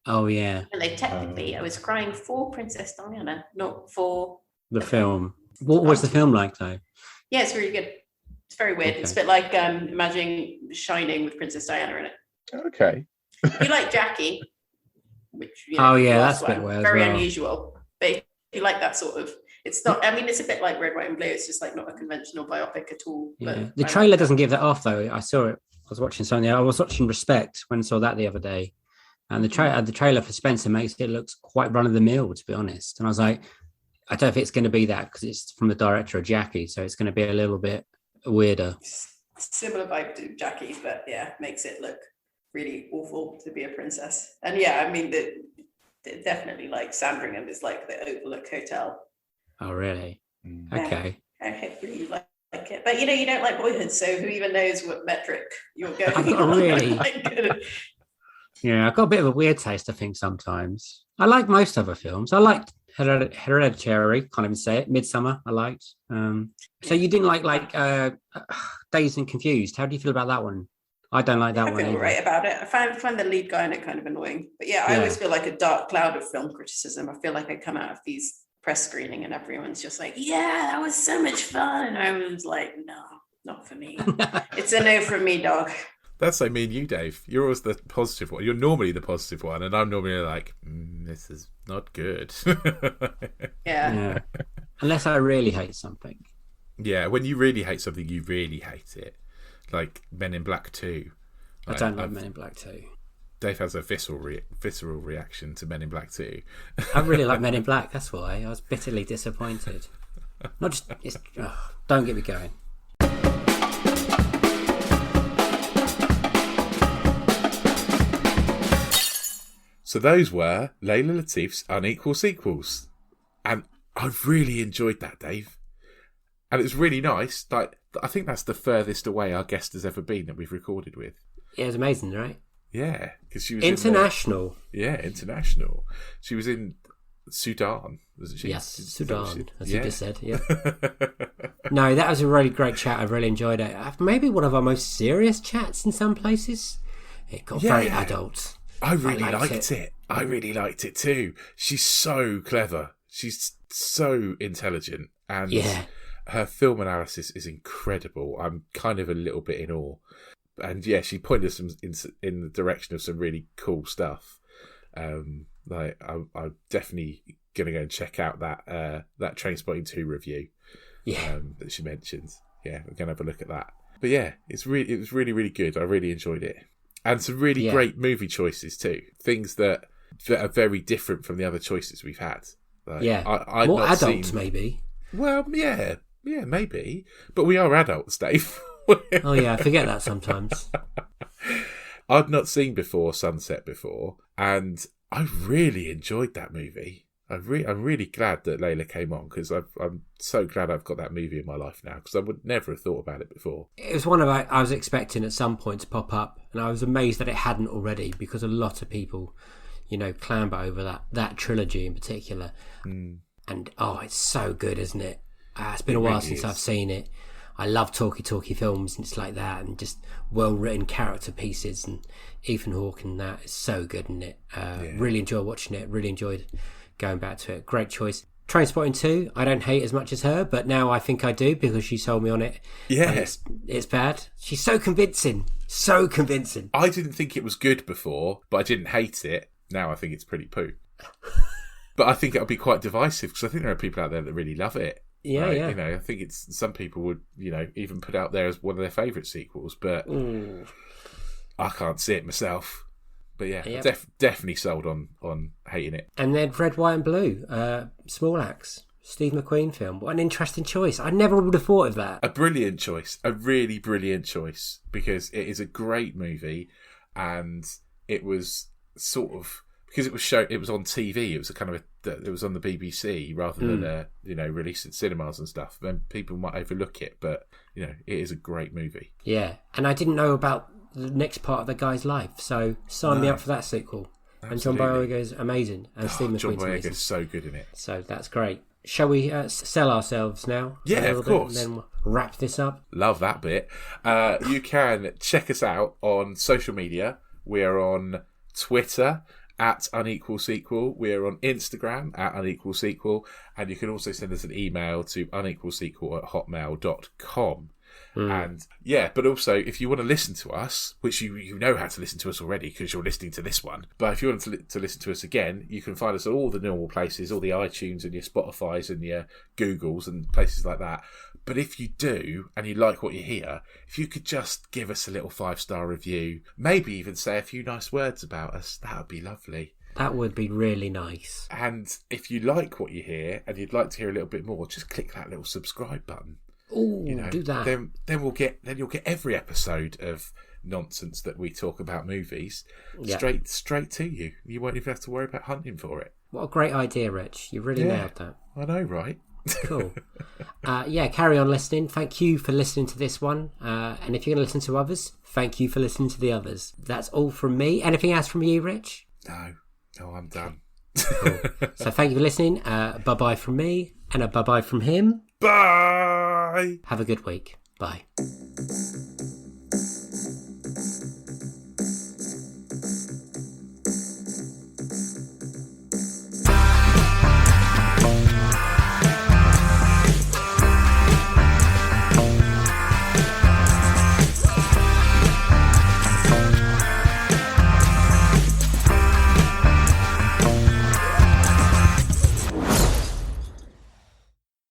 Oh, yeah. And they technically, I was crying for Princess Diana, not for the film. What was the film like, though? Yeah, it's really good. It's very weird. Okay. It's a bit like imagining Shining with Princess Diana in it. Okay. You like Jackie, which that's a bit weird. Very unusual. But if you like that sort of, it's not. I mean, it's a bit like Red, White, and Blue. It's just like not a conventional biopic at all. Yeah. But the trailer doesn't give that off, though. I saw it. I was watching something. I was watching Respect when I saw that the other day, and the trailer for Spencer makes it look quite run of the mill, to be honest. And I was like, I don't know if it's going to be that because it's from the director of Jackie, so it's going to be a little bit weirder. Similar vibe to Jackie, but yeah, makes it look really awful to be a princess. And yeah, I mean, definitely like Sandringham is like the Overlook Hotel. Oh, really? Okay. I hopefully you like it. But you know, you don't like Boyhood, so who even knows what metric you're going on? Really? Yeah, I've got a bit of a weird taste, I think, sometimes. I like most other films. I liked Hereditary, can't even say it. Midsummer, I liked. So you didn't like Dazed and Confused. How do you feel about that one? I don't like that one. I feel right about it. I find the lead guy in it kind of annoying. But yeah, I always feel like a dark cloud of film criticism. I feel like I come out of these press screening and everyone's just like, yeah, that was so much fun. And I was like, no, not for me. It's a no from me, dog. That's like me and you, Dave. You're always the positive one. You're normally the positive one, and I'm normally like, this is not good. Yeah. Unless I really hate something. Yeah, when you really hate something, you really hate it. Like Men in Black 2. I don't like Men in Black 2. Dave has a visceral reaction to Men in Black 2. I really like Men in Black, that's why. I was bitterly disappointed. Not just... don't get me going. So those were Leila Latif's Unequal sequels. And I really enjoyed that, Dave. And it was really nice. Like, I think that's the furthest away our guest has ever been that we've recorded with. Yeah, it was amazing, right? Yeah, because she was international. International. She was in Sudan, wasn't she? Yes, Sudan, as you just said. Yeah. No, that was a really great chat. I really enjoyed it. Maybe one of our most serious chats in some places. It got very adult. I really liked it. I really liked it too. She's so clever. She's so intelligent, and her film analysis is incredible. I'm kind of a little bit in awe. And yeah, she pointed us in the direction of some really cool stuff. Like I'm definitely gonna go and check out that Trainspotting 2 review. That she mentions. Yeah, we're gonna have a look at that. But yeah, it was really, really good. I really enjoyed it. And some really great movie choices too. Things that are very different from the other choices we've had. Like, I'd more not adult, seen... maybe. Well, yeah, maybe. But we are adults, Dave. Oh yeah, I forget that sometimes. I'd not seen Sunset before, and I really enjoyed that movie. I'm really glad that Leila came on, because I'm so glad I've got that movie in my life now, because I would never have thought about it before. It was one I was expecting at some point to pop up, and I was amazed that it hadn't already, because a lot of people, clamber over that trilogy in particular. And it's so good, isn't it? It's been a while since I've seen it. I love talky films, and it's like that, and just well-written character pieces, and Ethan Hawke and that is so good, isn't it? Really enjoy watching it, really enjoyed going back to it. Great choice. Trainspotting 2, I don't hate as much as her, but now I think I do, because she sold me on it. Yeah. It's bad. She's so convincing. So convincing. I didn't think it was good before, but I didn't hate it. Now I think it's pretty poo. But I think it'll be quite divisive, because I think there are people out there that really love it. Yeah, right? yeah. I think it's some people would, even put out there as one of their favourite sequels, but I can't see it myself. But yeah, definitely sold on hating it. And then Red, White and Blue, Small Axe, Steve McQueen film. What an interesting choice. I never would have thought of that. A brilliant choice. A really brilliant choice, because it is a great movie, and it was sort of... Because it was on TV, it was it was on the BBC rather than released in cinemas and stuff. Then people might overlook it, but it is a great movie. Yeah, and I didn't know about the next part of the guy's life, so sign me up for that sequel. And John Boyega is amazing. And Steve John McQueen's amazing. Boyega's so good in it. So that's great. Shall we sell ourselves now? Yeah, of course. And then we'll wrap this up. Love that bit. You can check us out on social media. We're on Twitter at Unequal Sequel. We're on Instagram at Unequal Sequel. And you can also send us an email to unequalsequel@hotmail.com. And but also if you want to listen to us, which you know how to listen to us already because you're listening to this one, but if you want to listen to us again, you can find us at all the normal places, all the iTunes and your Spotifys and your Googles and places like that. But if you do and you like what you hear, if you could just give us a little 5-star review, maybe even say a few nice words about us, that would be lovely. That would be really nice. And if you like what you hear and you'd like to hear a little bit more, just click that little subscribe button. Oh, do that. Then you'll get every episode of nonsense that we talk about movies straight to you. You won't even have to worry about hunting for it. What a great idea, Rich. You really nailed that. I know, right? Cool. Carry on listening. Thank you for listening to this one. And if you're going to listen to others, thank you for listening to the others. That's all from me. Anything else from you, Rich? No, I'm done. Cool. So thank you for listening. Bye-bye from me and a bye-bye from him. Bye! Have a good week. Bye.